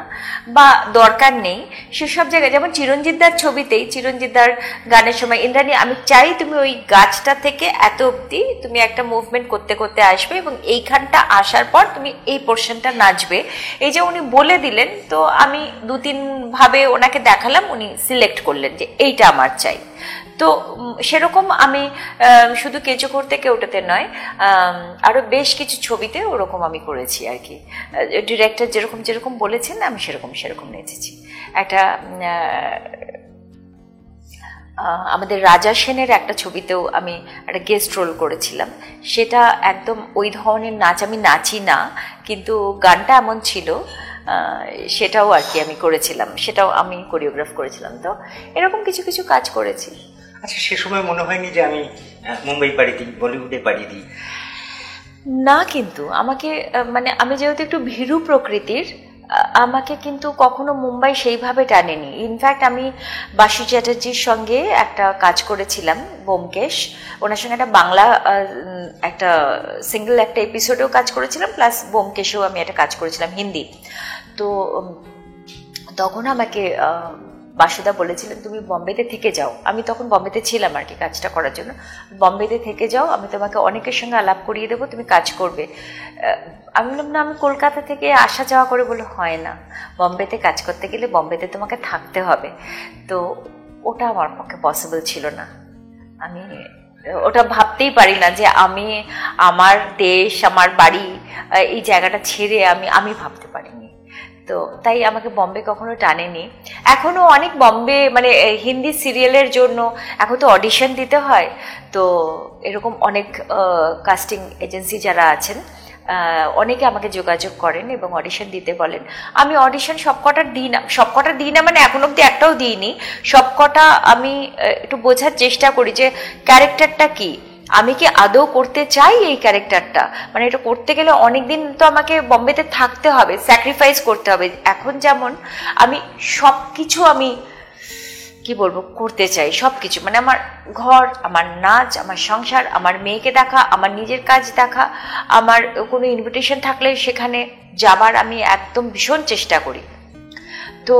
বা দরকার নেই, সেসব জায়গায়, যেমন চিরঞ্জিতদার ছবিতেই, চিরঞ্জিতদার গানের সময় ইন্দ্রাণী আমি চাই তুমি ওই গাছটা থেকে এত অবধি তুমি একটা মুভমেন্ট করতে করতে আসবে এবং এইখানটা আসার পর তুমি এই পোর্শনটা নাচবে, এই যে উনি বলে দিলেন। তো আমি 2-3 ভাবে ওনাকে দেখালাম, উনি সিলেক্ট করলেন যে এইটা আমার চাই। তো সেরকম আমি শুধু কেঁচো করতে কেউটাতে নয়, আরো বেশ কিছু ছবিতে ওরকম আমি করেছি আর কি। ডিরেক্টর যেরকম যেরকম বলেছেন আমি সেরকম সেরকম নেচেছি। একটা আমাদের রাজা সেনের একটা ছবিতেও আমি একটা গেস্ট রোল করেছিলাম, সেটা একদম ওই ধরনের নাচ আমি নাচি না, কিন্তু গানটা এমন ছিল সেটাও আর কি আমি করেছিলাম, সেটাও আমি কোরিওগ্রাফ করেছিলাম। তো এরকম কিছু কিছু কাজ করেছি। আচ্ছা, সে সময় মনে হয়নি যে আমি মুম্বাই পাড়ি দিই, বলিউডে পাড়ি দিই? না, কিন্তু আমাকে মানে আমি যেহেতু একটু ভীরু প্রকৃতির, আমাকে কিন্তু কখনো মুম্বাই সেইভাবে টানেনি। ইনফ্যাক্ট আমি বাসু চ্যাটার্জির সঙ্গে একটা কাজ করেছিলাম, ব্যোমকেশ, ওনার সঙ্গে একটা বাংলা একটা সিঙ্গেল একটা এপিসোডেও কাজ করেছিলাম, প্লাস ব্যোমকেশেও আমি একটা কাজ করেছিলাম হিন্দি। তো তখন আমাকে বাসুদা বলেছিলেন তুমি বম্বেতে থেকে যাও। আমি তখন বম্বেতে ছিলাম আর কি কাজটা করার জন্য। বম্বেতে থেকে যাও, আমি তোমাকে অনেকের সঙ্গে আলাপ করিয়ে দেবো, তুমি কাজ করবে। আমি বললাম না, আমি কলকাতা থেকে আসা যাওয়া করে, বলে হয় না, বম্বেতে কাজ করতে গেলে বম্বেতে তোমাকে থাকতে হবে। তো ওটা আমার পক্ষে পসিবল ছিল না। আমি ওটা ভাবতেই পারি না যে আমি আমার দেশ, আমার বাড়ি, এই জায়গাটা ছেড়ে আমি ভাবতে পারিনি। তো তাই আমাকে বম্বে কখনো টানেনি। এখনো অনেক বম্বে মানে হিন্দি সিরিয়ালের জন্য এখন তো অডিশন দিতে হয়। তো এরকম অনেক কাস্টিং এজেন্সি যারা আছেন অনেকে আমাকে যোগাযোগ করেন এবং অডিশন দিতে বলেন। আমি অডিশন সবকটা দিই না, মানে এখন অব্দি একটাও দিইনি। সবকটা আমি একটু বোঝার চেষ্টা করি যে ক্যারেক্টারটা কি, আমি কি আদৌ করতে চাই এই ক্যারেক্টারটা। মানে এটা করতে গেলে অনেকদিন তো আমাকে বম্বেতে থাকতে হবে, স্যাক্রিফাইস করতে হবে। এখন যেমন আমি সব কিছু আমি কি বলবো করতে চাই, সব কিছু, মানে আমার ঘর, আমার নাচ, আমার সংসার, আমার মেয়েকে দেখা, আমার নিজের কাজ দেখা, আমার কোনো ইনভিটেশন থাকলে সেখানে যাবার আমি একদম ভীষণ চেষ্টা করি। তো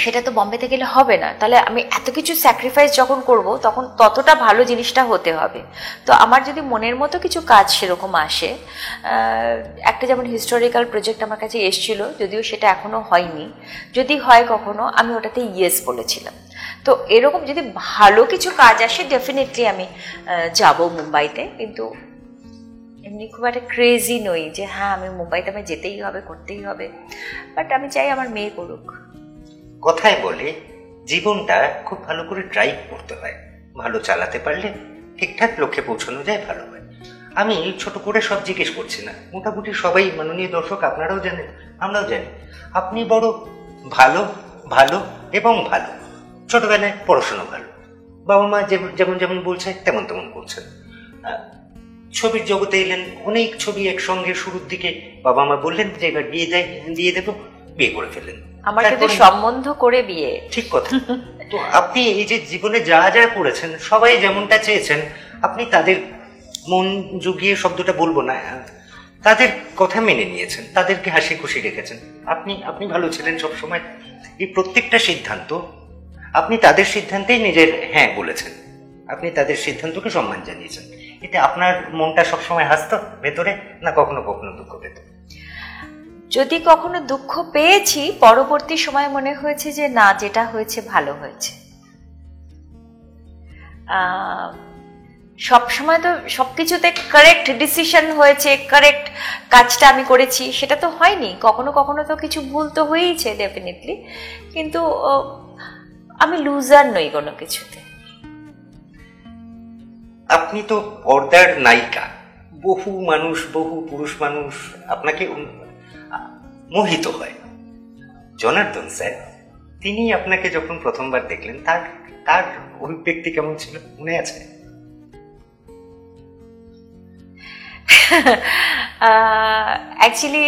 সেটা তো বম্বেতে গেলে হবে না। তাহলে আমি এত কিছু স্যাক্রিফাইস যখন করব তখন ততটা ভালো জিনিসটা হতে হবে। তো আমার যদি মনের মতো কিছু কাজ সেরকম আসে, একটা যেমন হিস্টোরিক্যাল প্রজেক্ট আমার কাছে এসেছিল, যদিও সেটা এখনো হয়নি, যদি হয় কখনো আমি ওটাতে ইয়েস বলেছিলাম। তো এরকম যদি ভালো কিছু কাজ আসে ডেফিনেটলি আমি যাব মুম্বাইতে। কিন্তু এমনি খুব একটা ক্রেজি নই যে হ্যাঁ আমি মুম্বাইতে আমি যেতেই হবে, করতেই হবে। বাট আমি চাই আমার মেয়ে করুক। কথায় বলে জীবনটা খুব ভালো করে ড্রাইভ করতে হয়, ভালো চালাতে পারলে ঠিকঠাক লক্ষ্যে পৌঁছানো যায়, ভালো হয়। আমি ছোট করে সব জিজ্ঞেস করছি না, মোটামুটি সবাই মাননীয় দর্শক আপনারাও জানেন, আমরাও জানি আপনি বড় ভালো ভালো এবং ভালো। ছোটবেলায় পড়াশোনা ভালো, বাবা মা যেমন যেমন বলছে তেমন তেমন করছেন। ছবির জগতে এলেন, অনেক ছবি একসঙ্গে শুরুর দিকে বাবা মা বললেন যে এবার দিয়ে দেবো, বিয়ে করে ফেললেন। আমার কিন্তু সম্বন্ধ করে বিয়ে। ঠিক কথা। তো আপনি এই যে জীবনে যা যা করেছেন, সবাই যেমনটা চেয়েছেন, আপনি তাদের মন জুগিয়ে শব্দটা বলবো না, তাদের কথা মেনে নিয়েছেন, তাদেরকে হাসি খুশি রেখেছেন। আপনি ভালো ছিলেন সবসময়। এই প্রত্যেকটা সিদ্ধান্ত আপনি তাদের সিদ্ধান্তেই নিজের হ্যাঁ বলেছেন, আপনি তাদের সিদ্ধান্তকে সম্মান জানিয়েছেন। এতে আপনার মনটা সবসময় হাসতো ভেতরে, না কখনো কখনো দুঃখ পেত? যদি কখনো দুঃখ পেয়েছি, পরবর্তী সময় মনে হয়েছে যে না, যেটা হয়েছে ভালো হয়েছে। সবসময় তো সবকিছুতে কারেক্ট ডিসিশন হয়েছে, কারেক্ট কাজটা আমি করেছি সেটা তো হয়নি। কখনো কখনো তো কিছু ভুল তো হয়েইছে ডেফিনেটলি, কিন্তু আমি লুজার নই কোনো কিছুতে। আপনি তো পর্দার নায়িকা, বহু মানুষ, বহু পুরুষ মানুষ আপনাকে মোহিত হয়। জনার্দন স্যার, তিনি আপনাকে যখন প্রথমবার দেখলেন, তার অভিব্যক্তি কেমন ছিল মনে আছে? অ্যাকচুয়ালি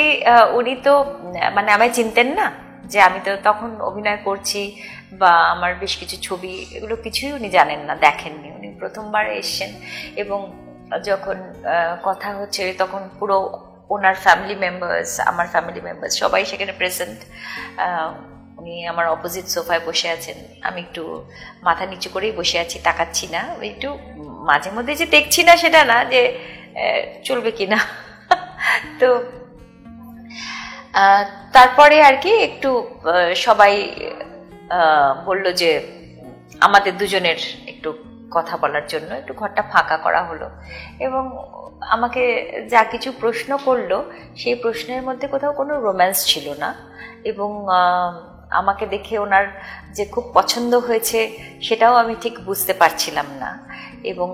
উনি তো মানে আমায় চিনতেন না, যে আমি তো তখন অভিনয় করছি বা আমার বেশ কিছু ছবি, এগুলো কিছুই উনি জানেন না, দেখেননি। উনি প্রথমবার এসছেন এবং যখন কথা হচ্ছে তখন পুরো ওনার ফ্যামিলি মেম্বার্স, আমার ফ্যামিলি মেম্বার্স সবাই সেখানে প্রেজেন্ট। উনি আমার অপোজিট সোফায় বসে আছেন, আমি একটু মাথা নিচু করেই বসে আছি, তাকাচ্ছি না। একটু মাঝে মধ্যে যে দেখছি না সেটা না, যে চলবে কিনা। তো তারপরে আর কি একটু সবাই বলল যে আমাদের দুজনের একটু কথা বলার জন্য একটু ঘরটা ফাঁকা করা হলো, এবং আমাকে যা কিছু প্রশ্ন করলো সেই প্রশ্নের মধ্যে কোথাও কোনো রোম্যান্স ছিল না। এবং আমাকে দেখে ওনার যে খুব পছন্দ হয়েছে সেটাও আমি ঠিক বুঝতে পারছিলাম না। এবং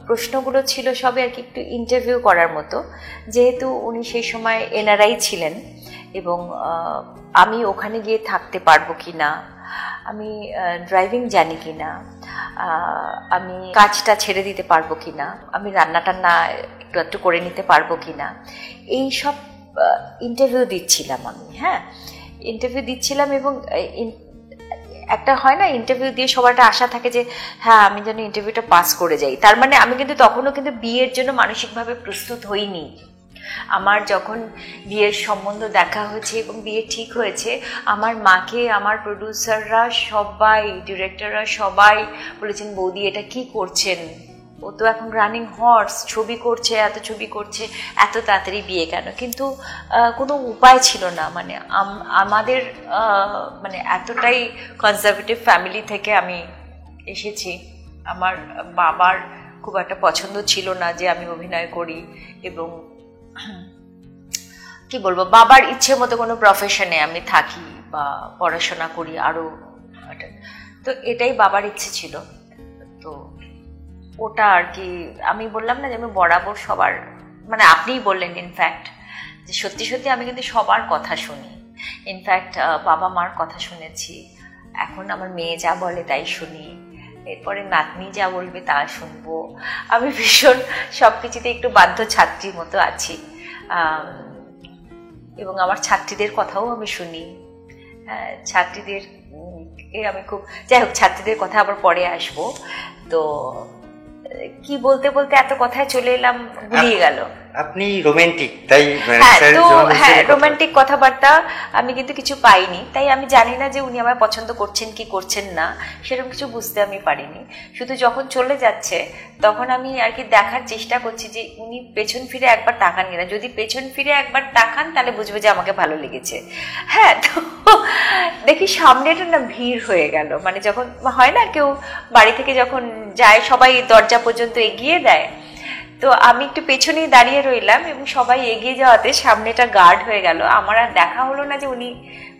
প্রশ্নগুলো ছিল সবে আর কি একটু ইন্টারভিউ করার মতো, যেহেতু উনি সেই সময় এনআরআই ছিলেন এবং আমি ওখানে গিয়ে থাকতে পারবো কি না, আমি ড্রাইভিং জানি কি না, আমি কাজটা ছেড়ে দিতে পারবো কি না, আমি রান্না টান্না একটু একটু করে নিতে পারবো কি না, এই সব ইন্টারভিউ দিচ্ছিলাম আমি। হ্যাঁ, ইন্টারভিউ দিচ্ছিলাম এবং একটা হয় না, ইন্টারভিউ দিয়ে সবার একটা আশা থাকে যে হ্যাঁ আমি যেন ইন্টারভিউটা পাস করে যাই। তার মানে আমি কিন্তু তখনও কিন্তু বিয়ের জন্য মানসিকভাবে প্রস্তুত হইনি। আমার যখন বিয়ের সম্বন্ধ দেখা হয়েছে এবং বিয়ে ঠিক হয়েছে, আমার মাকে আমার প্রডিউসাররা সবাই, ডিরেক্টররা সবাই বলেছেন বৌদি এটা কি করছেন, ও তো এখন রানিং হর্স, ছবি করছে, এত ছবি করছে, এত তাড়াতাড়ি বিয়ে কেন? কিন্তু কোনো উপায় ছিল না। মানে আমাদের মানে এতটাই কনজারভেটিভ ফ্যামিলি থেকে আমি এসেছি, আমার বাবার খুব একটা পছন্দ ছিল না যে আমি অভিনয় করি, এবং কি বলবো, বাবার ইচ্ছে মতো কোনো প্রফেশনে আমি থাকি বা পড়াশোনা করি আরো, তো এটাই বাবার ইচ্ছে ছিল। তো ওটা আর কি আমি বললাম না যে আমি বরাবর সবার, মানে আপনিই বললেন ইনফ্যাক্ট যে সত্যি সত্যি আমি কিন্তু সবার কথা শুনি। ইনফ্যাক্ট বাবা মার কথা শুনেছি, এখন আমার মেয়ে যা বলে তাই শুনি, এরপরে নাতনি যা বলবে তা শুনবো। আমি ভীষণ সব কিছুতে একটু বাধ্য ছাত্রীর মতো আছি, এবং আমার ছাত্রীদের কথাও আমি শুনি। ছাত্রীদের আমি খুব, যাই হোক ছাত্রীদের কথা আবার পরে আসবো। তো কি বলতে বলতে এত কথায় চলে এলাম, গুলিয়ে গেল। আপনি রোমান্টিক, তাই হ্যাঁ রোমান্টিক কথাবার্তা আমি কিন্তু কিছু পাইনি, তাই আমি জানি না যে উনি আমায় পছন্দ করছেন কি করছেন না, সেরকম কিছু বুঝতে আমি পারিনি। শুধু যখন চলে যাচ্ছে তখন আমি আর কি দেখার চেষ্টা করছি যে উনি পেছন ফিরে একবার তাকান কিনা। যদি পেছন ফিরে একবার তাকান তাহলে বুঝবে যে আমাকে ভালো লেগেছে। হ্যাঁ, তো দেখি সামনেটা না ভিড় হয়ে গেল। মানে যখন হয় না কেউ বাড়ি থেকে যখন যায় সবাই দরজা পর্যন্ত এগিয়ে দেয়, তো আমি একটু পেছনেই দাঁড়িয়ে রইলাম এবং সবাই এগিয়ে যাওয়াতে সামনেটা গার্ড হয়ে গেল। আমার আর দেখা হলো না যে উনি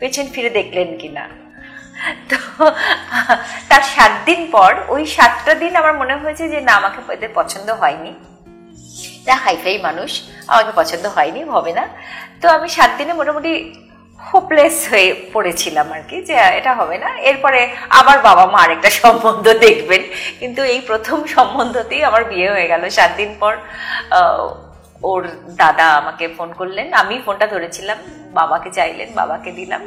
পেছন ফিরে দেখলেন কিনা। তো তার 7 দিন পর, ওই 7টা দিন আমার মনে হয়েছে যে না আমাকে এদের পছন্দ হয়নি, যা হাইফাই মানুষ, আমাকে পছন্দ হয়নি, হবে না। তো আমি 7 দিনে মোটামুটি হোপলেস হয়ে পড়েছিলাম আর কি, যে এটা হবে না। এরপরে আবার বাবা মা আরেকটা সম্বন্ধ দেখবেন, কিন্তু এই প্রথম সম্বন্ধতেই আমার বিয়ে হয়ে গেল। 7 দিন পর ওর দাদা আমাকে ফোন করলেন, আমি ফোনটা ধরেছিলাম, বাবাকে চাইলেন, বাবাকে দিলাম,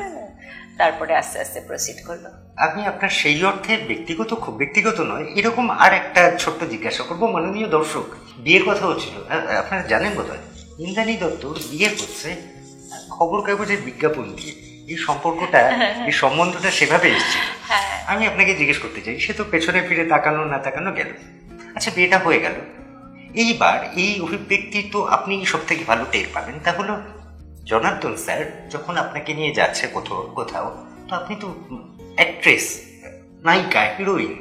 তারপরে আস্তে আস্তে প্রসিড করলো। আমি আপনার সেই অর্থে ব্যক্তিগত, খুব ব্যক্তিগত নয়, এরকম আর একটা ছোট্ট জিজ্ঞাসা করবো মাননীয় দর্শক। বিয়ের কথা হচ্ছিল, আপনারা জানেন বোধহয় ইন্দ্রাণী দত্তর বিয়ে হচ্ছে খবর কাগজের বিজ্ঞাপন দিয়ে। এই সম্পর্কটা, এই সম্বন্ধটা সেভাবে এসেছে। আমি আপনাকে জিজ্ঞেস করতে চাই, সে তো পেছনে ফিরে তাকানো না তাকানো গেল, আচ্ছা বিয়েটা হয়ে গেল, এইবার এই অভিব্যক্তি তো আপনি সব থেকে ভালো টের পাবেন। তা হলো জনার্দন স্যার যখন আপনাকে নিয়ে যাচ্ছে কোথাও, তো আপনি তো অ্যাক্ট্রেস, নায়িকা, হিরোইন,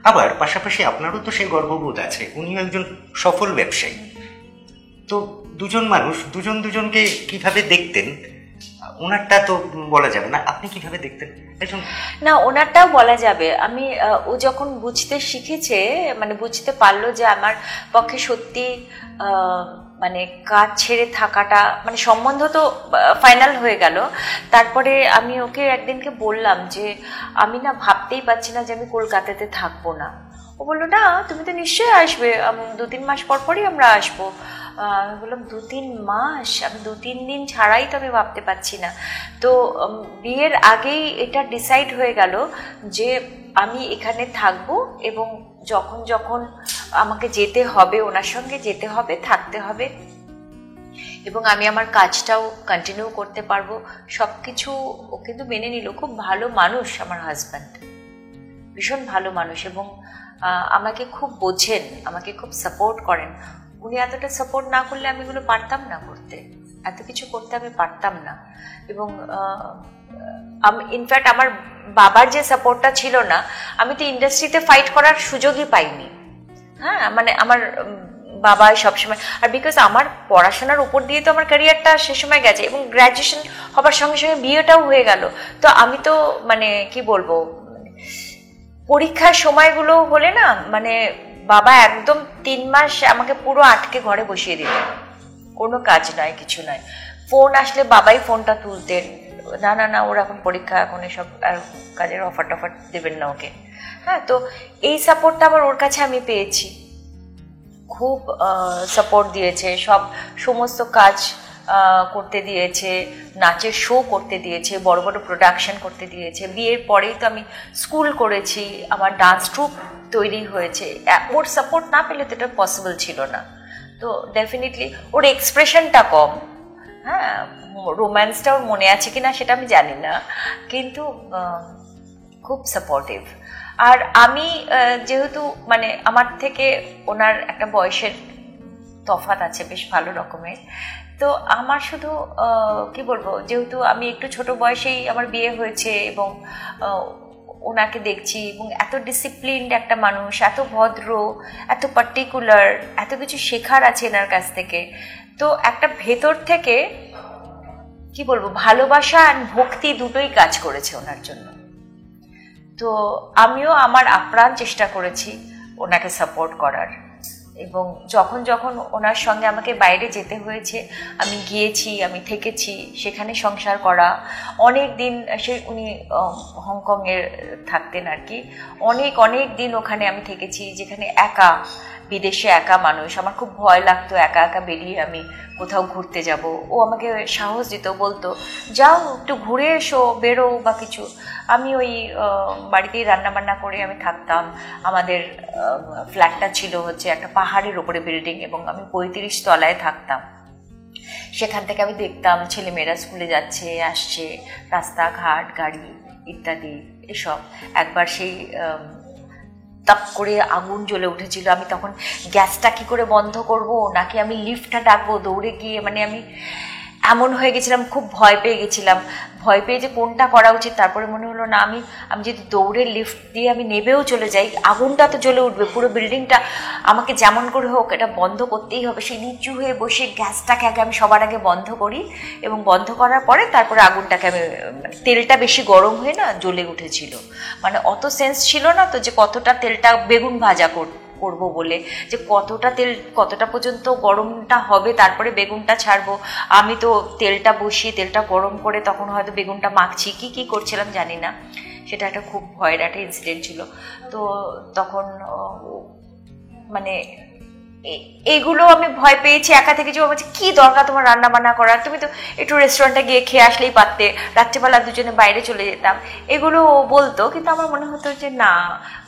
আবার পাশাপাশি আপনারও তো সেই গর্ববোধ আছে, উনিও একজন সফল ব্যবসায়ী। তো দুজন মানুষ দুজনকে কিভাবে দেখতেন, ওনারটা তো বলা যাবে না, আপনি কিভাবে দেখতেন? না, ওনারটাও বলা যাবে। আমি ও যখন বুঝতে শিখেছে, মানে বুঝতে পারলো যে আমার পক্ষে সত্যি মানে কাজ ছেড়ে থাকাটা, মানে সম্বন্ধ তো ফাইনাল হয়ে গেল। তারপরে আমি ওকে একদিনকে বললাম যে আমি না ভাবতেই পারছি না যে আমি কলকাতাতে থাকবো না। ও বললো না তুমি তো নিশ্চয়ই আসবে, 2-3 মাস পর পরই আমরা আসবো। আমি বললাম 2-3 মাস? আমি 2-3 দিন ছাড়াই তো আমি ভাবতে পারছি না। তো বিয়ের আগেই এটা ডিসাইড হয়ে গেল যে আমি এখানে থাকবো, এবং যখন যখন আমাকে যেতে হবে, ওনার সঙ্গে যেতে হবে, থাকতে হবে, এবং আমি আমার কাজটাও কন্টিনিউ করতে পারবো, সব কিছু ও কিন্তু মেনে নিল। খুব ভালো মানুষ আমার হাজব্যান্ড, ভীষণ ভালো মানুষ, এবং আমাকে খুব বোঝেন, আমাকে খুব সাপোর্ট করেন। উনি এতটা সাপোর্ট না করলে আমি এগুলো পারতাম না করতে, এত কিছু করতে আমি পারতাম না। এবং ইনফ্যাক্ট আমার বাবার যে সাপোর্টটা ছিল না, আমি তো ইন্ডাস্ট্রিতে ফাইট করার সুযোগই পাইনি। হ্যাঁ, মানে আমার বাবাই সবসময়। আর বিকজ আমার পড়াশোনার উপর দিয়ে তো আমার ক্যারিয়ারটা সে সময় গেছে, এবং গ্র্যাজুয়েশন হবার সঙ্গে সঙ্গে বিয়েটাও হয়ে গেল। তো আমি তো মানে কি বলবো, পরীক্ষার সময়গুলো হলে না, মানে বাবা একদম 3 মাস আমাকে পুরো আটকে ঘরে বসিয়ে দিতেন, কোনো কাজ নয়, কিছু নয়। ফোন আসলে বাবাই ফোনটা তুলতেন, না না না ওর এখন পরীক্ষা, এখন এসব আর কাজের অফার টফার দেবেন না ওকে। হ্যাঁ, তো এই সাপোর্টটা আবার ওর কাছে আমি পেয়েছি, খুব সাপোর্ট দিয়েছে, সমস্ত কাজ করতে দিয়েছে, নাচের শো করতে দিয়েছে, বড় বড় প্রোডাকশন করতে দিয়েছে। বিয়ের পরেই তো আমি স্কুল করেছি, আমার ডান্স ট্রুপ তৈরি হয়েছে। ওর সাপোর্ট না পেলে তো এটা পসিবল ছিল না। তো ডেফিনেটলি ওর এক্সপ্রেশনটা কম, হ্যাঁ, রোম্যান্সটা ওর মনে আছে কিনা সেটা আমি জানি না, কিন্তু খুব সাপোর্টিভ। আর আমি যেহেতু মানে আমার থেকে ওনার একটা বয়সের তফাৎ আছে বেশ ভালো রকমের, তো আমার শুধু কি বলবো, যেহেতু আমি একটু ছোট বয়সেই আমার বিয়ে হয়েছে এবং ওনাকে দেখছি, এবং এত ডিসিপ্লিনড একটা মানুষ, এত ভদ্র, এত পার্টিকুলার, এত কিছু শেখার আছে এনার কাছ থেকে। তো একটা ভেতর থেকে কি বলবো, ভালোবাসা আর ভক্তি দুটোই কাজ করেছে ওনার জন্য। তো আমিও আমার আপ্রাণ চেষ্টা করেছি ওনাকে সাপোর্ট করার, এবং যখন যখন ওনার সঙ্গে আমাকে বাইরে যেতে হয়েছে আমি গিয়েছি, আমি থেকেছি, সেখানে সংসার করা। অনেক দিন উনি হংকংয়ে থাকতেন আর কি, অনেক অনেক দিন ওখানে আমি থেকেছি, যেখানে একা, বিদেশে একা মানুষ, আমার খুব ভয় লাগতো একা একা বেরিয়ে আমি কোথাও ঘুরতে যাব। ও আমাকে সাহস দিত, বলতো যাও একটু ঘুরে এসো, বেরো বা কিছু। আমি ওই বাড়িতেই রান্নাবান্না করে আমি থাকতাম। আমাদের ফ্ল্যাটটা ছিল হচ্ছে একটা পাহাড়ের ওপরে বিল্ডিং, এবং আমি 35 তলায় থাকতাম। সেখান থেকে আমি দেখতাম ছেলেমেয়েরা স্কুলে যাচ্ছে আসছে, রাস্তাঘাট, গাড়ি ইত্যাদি এসব। একবার সেই তাপ করে আগুন জ্বলে উঠেছিল, আমি তখন গ্যাসটা কি করে বন্ধ করব, নাকি আমি লিফটটা ডাকবো দৌড়ে গিয়ে, মানে আমি এমন হয়ে গেছিলাম, খুব ভয় পেয়ে গেছিলাম। ভয় পেয়ে যে কোনটা করা উচিত, তারপরে মনে হলো না, আমি যদি দৌড়ে লিফট দিয়ে আমি নেবেও চলে যাই, আগুনটা তো জ্বলে উঠবে পুরো বিল্ডিংটা, আমাকে যেমন করে হোক এটা বন্ধ করতেই হবে। সেই নিচু হয়ে বসে গ্যাসটাকে আগে আমি সবার আগে বন্ধ করি, এবং বন্ধ করার পরে তারপরে আগুনটাকে আমি, তেলটা বেশি গরম হয়ে না জ্বলে উঠেছিল। মানে অত সেন্স ছিল না তো যে কতটা তেলটা বেগুন ভাজা করব বলে, যে কতটা তেল কতটা পর্যন্ত গরমটা হবে তারপরে বেগুনটা ছাড়বো। আমি তো তেলটা বসিয়ে তেলটা গরম করে তখন হয়তো বেগুনটা মাখছি, কি করছিলাম জানি না। সেটা একটা খুব ভয়ের একটা ইনসিডেন্ট ছিল। তো তখন মানে এইগুলো আমি ভয় পেয়েছি, একা থেকে যে বলছি কি দরকার তোমার রান্না বান্না করার, তুমি তো একটু রেস্টুরেন্টে গিয়ে খেয়ে আসলেই পারতে, রাত্রিবেলা দুজনে বাইরে চলে যেতাম, এগুলো বলতো। কিন্তু আমার মনে হতো যে না,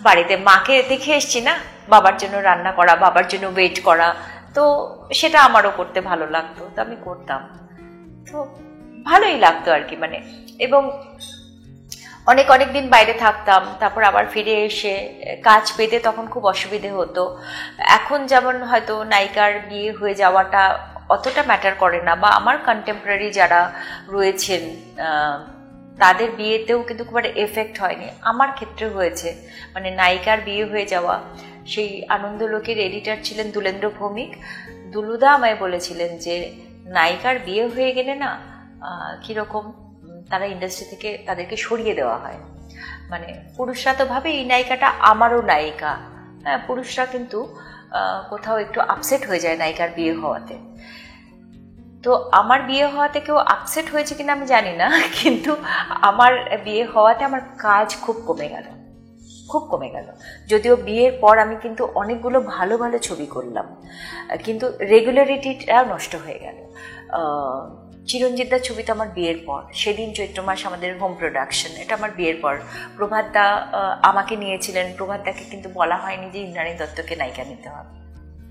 বাড়িতে মাকে দেখে এসছি না, বাবার জন্য রান্না করা, বাবার জন্য ওয়েট করা, তো সেটা আমারও করতে ভালো লাগতো, তো আমি করতাম, তো ভালোই লাগতো আর কি। মানে এবং অনেক অনেক দিন বাইরে থাকতাম, তারপর আবার ফিরে এসে কাজ পেতে তখন খুব অসুবিধে হতো। এখন যেমন হয়তো নায়িকার বিয়ে হয়ে যাওয়াটা অতটা ম্যাটার করে না, বা আমার কন্টেম্পোরারি যারা রয়েছেন তাদের বিয়েতেও কিন্তু খুব একটা এফেক্ট হয়নি, আমার ক্ষেত্রে হয়েছে। মানে নায়িকার বিয়ে হয়ে যাওয়া, সেই আনন্দলোকের এডিটর ছিলেন দুলেন্দ্র ভৌমিক, দুলুদা আমায় বলেছিলেন যে নায়িকার বিয়ে হয়ে গেলে না কীরকম তারা ইন্ডাস্ট্রি থেকে তাদেরকে সরিয়ে দেওয়া হয়। মানে পুরুষরা তো ভাবে এই নায়িকাটা আমারও নায়িকা, হ্যাঁ, পুরুষরা কিন্তু কোথাও একটু আপসেট হয়ে যায় নায়িকার বিয়ে হওয়াতে। তো আমার বিয়ে হওয়াতে কেউ আপসেট হয়েছে কিনা আমি জানি না, কিন্তু আমার বিয়ে হওয়াতে আমার কাজ খুব কমে গেল। যদিও বিয়ের পর আমি কিন্তু অনেকগুলো ভালো ভালো ছবি করলাম, কিন্তু রেগুলারিটিটা নষ্ট হয়ে গেল। চিরঞ্জিতদার ছবিটা আমার বিয়ের পর, সেদিন চৈত্র মাস আমাদের হোম প্রোডাকশন, এটা আমার বিয়ের পর। প্রভাতদা আমাকে নিয়েছিলেন, প্রভাতদাকে কিন্তু বলা হয়নি যে ইন্দ্রাণী দত্তকে নায়িকা নিতে হবে,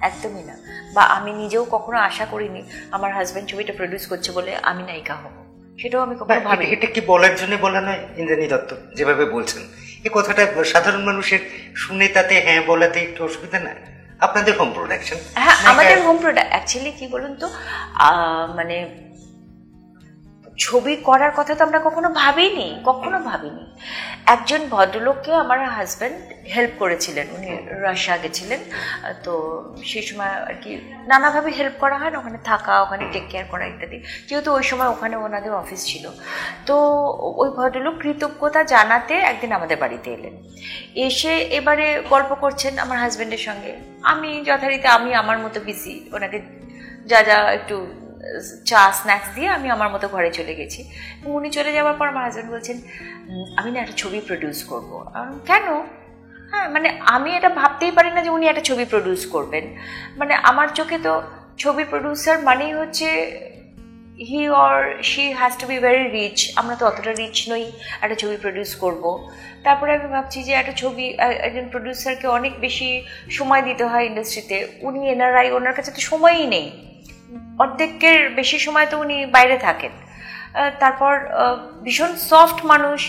একদমই না। বা আমি নিজেও কখনো আশা করিনি আমার হাজব্যান্ড ছবিটা প্রডিউস করছে বলে আমি নায়িকা হব, সেটাও আমি কখনো ভাবি। এটা কি বলার জন্য বলা নয় ইন্দ্রাণী দত্ত যেভাবে বলছেন, এই কথাটা সাধারণ মানুষের শুনে তাতে হ্যাঁ বলাতে একটু অসুবিধা না? আপনাদের হোম প্রোডাকশন, হ্যাঁ আমাদের হোম প্রোডাক্ট, অ্যাকচুয়ালি কি বলুন তো, মানে ছবি করার কথা তো আমরা কখনো ভাবিনি। একজন ভদ্রলোককে আমার হাজব্যান্ড হেল্প করেছিলেন, উনি রাশিয়া গেছিলেন, তো সেই সময় আর কি নানাভাবে হেল্প করা হয় না, ওখানে থাকা, ওখানে টেক কেয়ার করা ইত্যাদি, যেহেতু ওই সময় ওখানে ওনাদের অফিস ছিল। তো ওই ভদ্রলোক কৃতজ্ঞতা জানাতে একদিন আমাদের বাড়িতে এলেন, এসে এবারে গল্প করছেন আমার হাজব্যান্ডের সঙ্গে। আমি যথারীতি আমি আমার মতো বিজি, ওনাকে যা একটু চা স্ন্যাক্স দিয়ে আমি আমার মতো ঘরে চলে গেছি। উনি চলে যাওয়ার পর আমার হাজব্যান্ড বলছেন, আমি না একটা ছবি প্রডিউস করবো। কেন? হ্যাঁ, মানে আমি এটা ভাবতেই পারি না যে উনি একটা ছবি প্রডিউস করবেন। মানে আমার চোখে তো ছবি প্রডিউসার মানেই হচ্ছে he or she has to be very rich. আমরা তো অতটা রিচ নই একটা ছবি প্রডিউস করব। তারপরে আমি ভাবছি যে একটা ছবি, একজন প্রডিউসারকে অনেক বেশি সময় দিতে হয় ইন্ডাস্ট্রিতে। উনি এনআরআই, ওনার কাছে তো সময়ই নেই, অর্ধেকের বেশি সময় তো উনি বাইরে থাকেন। তারপর ভীষণ সফট মানুষ,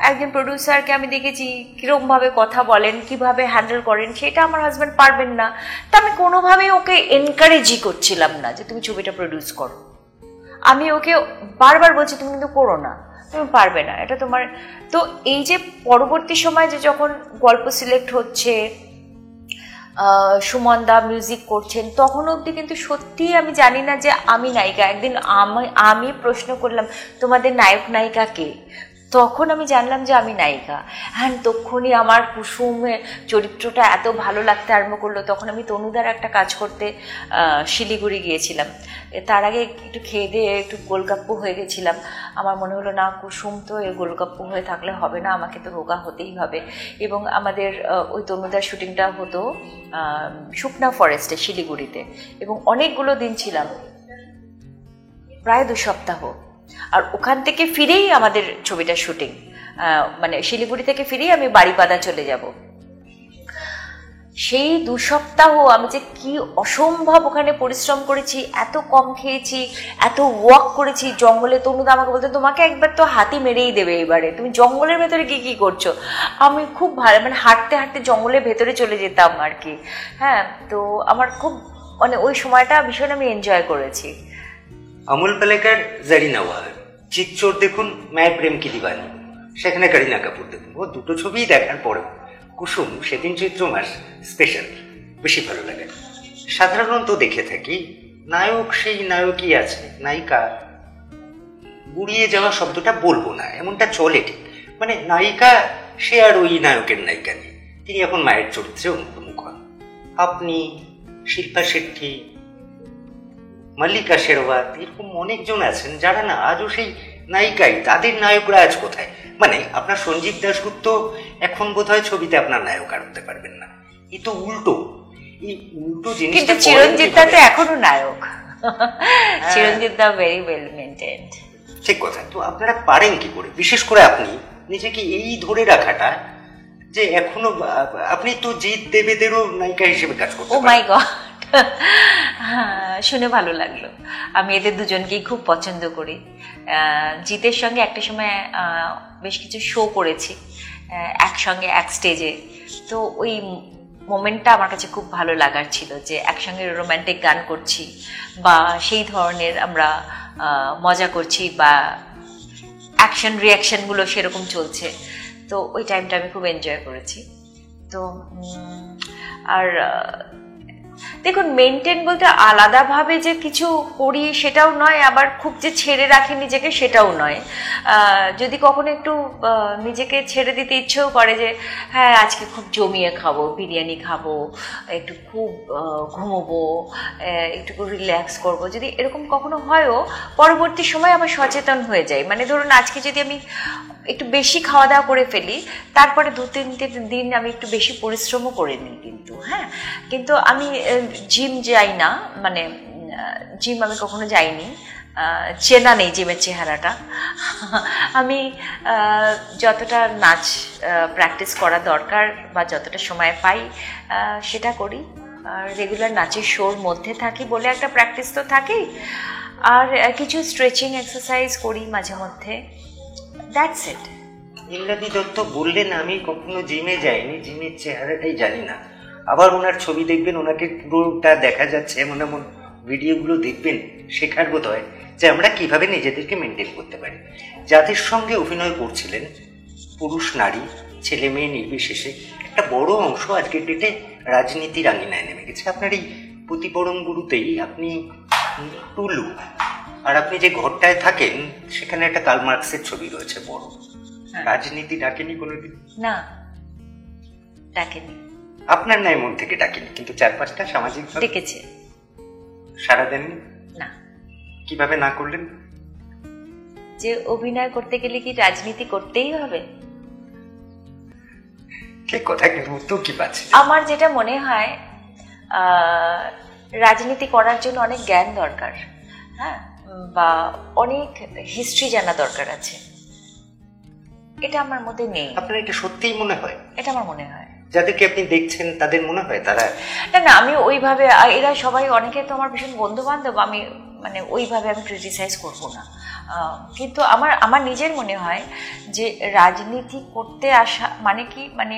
একজন প্রডিউসারকে আমি দেখেছি কীরকমভাবে কথা বলেন, কিভাবে হ্যান্ডেল করেন, সেটা আমার হাজব্যান্ড পারবেন না। তা আমি কোনোভাবেই ওকে এনকারেজই করছিলাম না যে তুমি ছবিটা প্রডিউস করো। আমি ওকে বারবার বলছি তুমি কিন্তু করো না, তুমি পারবে না, এটা তোমার। তো এই যে পরবর্তী সময় যে যখন গল্প সিলেক্ট হচ্ছে, সুমন দা মিউজিক করছেন, তখন অবধি কিন্তু সত্যিই আমি জানি না যে আমি নায়িকা। একদিন আমি প্রশ্ন করলাম তোমাদের নায়ক নায়িকা কে, তখন আমি জানলাম যে আমি নায়িকা। হ্যাঁ, তখনই আমার কুসুমের চরিত্রটা এত ভালো লাগতে আরম্ভ করলো। তখন আমি তনুদার একটা কাজ করতে শিলিগুড়ি গিয়েছিলাম। তার আগে একটু খেয়ে দিয়ে একটু গোলগাপ্পু হয়ে গেছিলাম। আমার মনে হলো না, কুসুম তো এই গোলগাপ্পু হয়ে থাকলে হবে না, আমাকে তো রোগা হতেই হবে। এবং আমাদের ওই তনুদার শুটিংটা হতো শুকনা ফরেস্টে শিলিগুড়িতে, এবং অনেকগুলো দিন ছিলাম, প্রায় 2 সপ্তাহ। আর ওখান থেকে ফিরেই আমাদের ছবিটা শুটিং, মানে শিলিগুড়ি থেকে ফিরেই আমি বাড়িপাদা চলে যাব। সেই 2 সপ্তাহ আমি যে কি অসম্ভব ওখানে পরিশ্রম করেছি, এত কম খেয়েছি, এত ওয়াক করেছি জঙ্গলে। তনুদা আমাকে বলতে, তোমাকে একবার তো হাতি মেরেই দেবে এবারে, তুমি জঙ্গলের ভেতরে কি করছো। আমি খুব ভালো, মানে হাঁটতে হাঁটতে জঙ্গলের ভেতরে চলে যেতাম আর কি। হ্যাঁ, তো আমার খুব মানে ওই সময়টা ভীষণ আমি এনজয় করেছি। অমল পালেকার জারিনা ওয়াহার, চিৎচোর দেখুন, মায়ের প্রেম কি দিবানি, সেখানে কারিনা কাপুর দেখুন। ও দুটো ছবিই দেখার পরেও কুসুম সেদিন চৈত্র মাস স্পেশাল বেশি ভালো লাগে। সাধারণত দেখে থাকি নায়ক সেই নায়কই আছে, নায়িকা গুড়িয়ে যাওয়া শব্দটা বলবো না, এমনটা চলে ঠিক। মানে নায়িকা সে আর ওই নায়কের নায়িকা নেই, তিনি এখন মায়ের চরিত্রে অন্তর্মুখ হন। আপনি, শিল্পা শেট্টি, মল্লিকা শেরওয়াত, এরকম অনেকজন আছেন যারা না আজও সেই নায়িকাই। তাদের নায়করা আজ কোথায়? মানে আপনার সঞ্জীব দাশগুপ্ত এখন বোধহয় ছবিতে আপনার নায়ক আনতে পারবেন না। এ তো উল্টো, এই উল্টো জিনিস। কিন্তু চিরঞ্জিত দা তো এখনো নায়ক, চিরঞ্জিত দা ভেরি ওয়েল মেইনটেইনড। ঠিক কথা। তো আপনারা পারেন কি করে, বিশেষ করে আপনি নিজেকে এই ধরে রাখাটা, যে এখনো আপনি তো জিৎ দেবেদেরও নায়িকা হিসেবে কাজ করতে পারেন। ও মাই গড, শুনে ভালো লাগলো। আমি এদের দুজনকেই খুব পছন্দ করি। জিতের সঙ্গে একটা সময় বেশ কিছু শো করেছি একসঙ্গে এক স্টেজে। তো ওই মোমেন্টটা আমার কাছে খুব ভালো লাগার ছিল, যে একসঙ্গে রোম্যান্টিক গান করছি বা সেই ধরনের আমরা মজা করছি, বা অ্যাকশন রিয়াকশনগুলো সেরকম চলছে। তো ওই টাইমটা আমি খুব এনজয় করেছি। তো আর দেখুন, মেনটেন বলতে আলাদাভাবে যে কিছু করি সেটাও নয়, আবার খুব যে ছেড়ে রাখি নিজেকে সেটাও নয়। যদি কখনো একটু নিজেকে ছেড়ে দিতে ইচ্ছেও করে যে হ্যাঁ আজকে খুব জমিয়ে খাবো, বিরিয়ানি খাবো, একটু খুব ঘুমোবো, একটু রিল্যাক্স করবো, যদি এরকম কখনো হয়ও, পরবর্তী সময় আমার সচেতন হয়ে যায়। মানে ধরুন আজকে যদি আমি একটু বেশি খাওয়া দাওয়া করে ফেলি, তারপরে 2-3 দিন আমি একটু বেশি পরিশ্রমও করে নিই কিন্তু। হ্যাঁ, কিন্তু আমি জিম যাই না, মানে জিম আমি কখনো যাইনি, চেনা নেই জিমের চেহারাটা। আমি যতটা নাচ প্র্যাকটিস করা দরকার বা যতটা সময় পাই সেটা করি। আর রেগুলার নাচের শোর মধ্যে থাকি বলে একটা প্র্যাকটিস তো থাকেই, আর কিছু স্ট্রেচিং এক্সারসাইজ করি মাঝে মধ্যে। That's it. ইন্দ্রাদি দত্ত বললেন আমি কখনো জিমে যাইনি, জিমের চেহারাটাই জানি না। আবার ওনার ছবি দেখবেন, ওনাকে পুরোটা দেখা যাচ্ছে এমন এমন ভিডিওগুলো দেখবেন, শেখার বোধ হয় যে আমরা কিভাবে নিজেদেরকে মেনটেন করতে পারি। যাদের সঙ্গে অভিনয় করছিলেন, পুরুষ নারী ছেলে মেয়ে নির্বিশেষে একটা বড় অংশ আজকের ডেটে রাজনীতির আঙিনায় নেমে গেছে। আপনার এই প্রতিপরম গুরুতেই আপনি টুলু, আর আপনি যে ঘরটায় থাকেন সেখানে একটা কার্ল মার্কসের ছবি রয়েছে বড়। রাজনীতি ডাকেনি কোনোদিন? না, ডাকেনি। আপনার ন্যায় মন থেকে ডাকেনি, কিন্তু 4-5টা সামাজিক ডেকেছে। সারা দেননি? না। কিভাবে না করলেন? যে অভিনয় করতে গেলে কি রাজনীতি করতেই হবে? ঠিক কথা, কিন্তু উত্তর কি পাচ্ছি? আমার যেটা মনে হয় রাজনীতি করার জন্য অনেক জ্ঞান দরকার, হ্যাঁ, বা অনেক হিস্ট্রি জানা দরকার আছে। এটা আমার মধ্যে নেই। আপনার এটা সত্যিই মনে হয়? এটা আমার মনে হয়। যাদেরকে আপনি দেখছেন তাদের মনে হয় তারা? না, আমি ওইভাবে, এরা সবাই অনেকে তো আমার ভীষণ বন্ধু বান্ধব, আমি মানে ওইভাবে আমি ক্রিটিসাইজ করবো না, কিন্তু আমার নিজের মনে হয় যে রাজনীতি করতে আসা মানে কি, মানে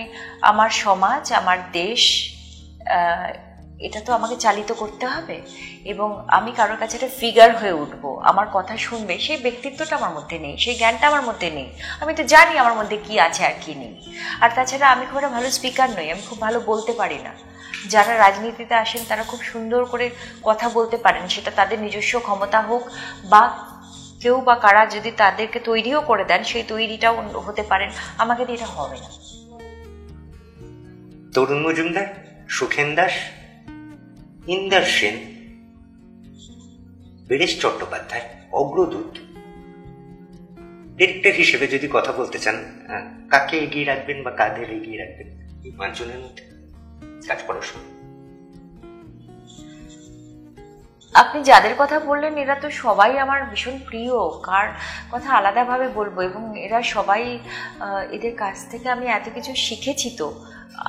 আমার সমাজ, আমার দেশ, এটা তো আমাকে চালিত করতে হবে, এবং আমি কারোর কাছে একটা ফিগার হয়ে উঠবো, আমার কথা শুনবে, সেই ব্যক্তিত্বটা আমার মধ্যে নেই, সেই জ্ঞানটা আমার মধ্যে নেই। আমি তো জানি আমার মধ্যে কি আছে আর কি নেই। আর তাছাড়া আমি খুব একটা ভালো স্পিকার নই, আমি খুব ভালো বলতে পারি না। যারা রাজনীতিতে আসেন তারা খুব সুন্দর করে কথা বলতে পারেন, সেটা তাদের নিজস্ব ক্ষমতা হোক বা কেউ বা কারা যদি তাদেরকে তৈরিও করে দেন, সেই তৈরিটাও হতে পারেন। আমাকে দিয়ে এটা হবে না। তরুণ মজুমদার, সুখেন দাস, ইন্দার সেন, বীরেশ চট্টোপাধ্যায়, অগ্রদূত, ডিরেক্টর হিসেবে যদি কথা বলতে চান, কাকে এগিয়ে রাখবেন বা কাদের এগিয়ে রাখবেন এই 5 জনের মধ্যে কাজ করার সময়? আপনি যাদের কথা বললেন এরা তো সবাই আমার ভীষণ প্রিয়, কার কথা আলাদাভাবে বলবো, এবং এরা সবাই, এদের কাছ থেকে আমি এত কিছু শিখেছি। তো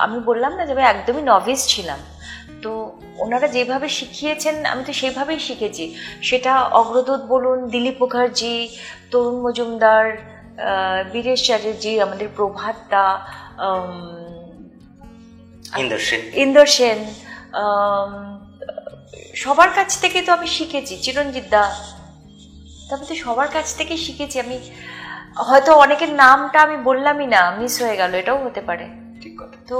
আমি বললাম না যে আমি একদমই নভিস ছিলাম, তো ওনারা যেভাবে শিখিয়েছেন আমি তো সেইভাবেই শিখেছি। সেটা অগ্রদূত বলুন, দিলীপ মুখার্জি, তরুণ মজুমদার, বীরেশ চ্যাটার্জি, আমাদের প্রভাত দা, ইন্দর সেন, সবার কাছ থেকে তো আমি শিখেছি। চিরঞ্জিত দা, তবে তো সবার কাছ থেকে শিখেছি আমি। হয়তো অনেকের নামটা আমি বললামই না, মিস হয়ে গেল, এটাও হতে পারে। ঠিক কথা। তো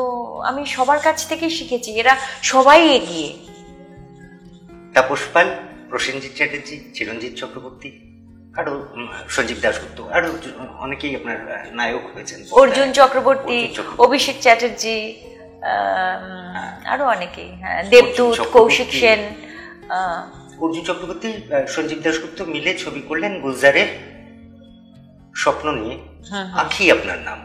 আমি সবার কাছ থেকে শিখেছি, এরা সবাই এগিয়ে। তাপস পাল, প্রসেনজিৎ চ্যাটার্জি, চিরঞ্জিত চক্রবর্তী, আরো সঞ্জীব দাশগুপ্ত, আরো অনেকেই আপনার নায়ক হয়েছেন। অর্জুন চক্রবর্তী, অভিষেক চ্যাটার্জি, আরো অনেকেই, হ্যাঁ, দেবদূত, কৌশিক সেন। অর্জুন চক্রবর্তী, সঞ্জীব দাশগুপ্ত মিলে ছবি করলেন গুলজারের স্বপ্ন নিয়ে। আঁখি আপনার নাম।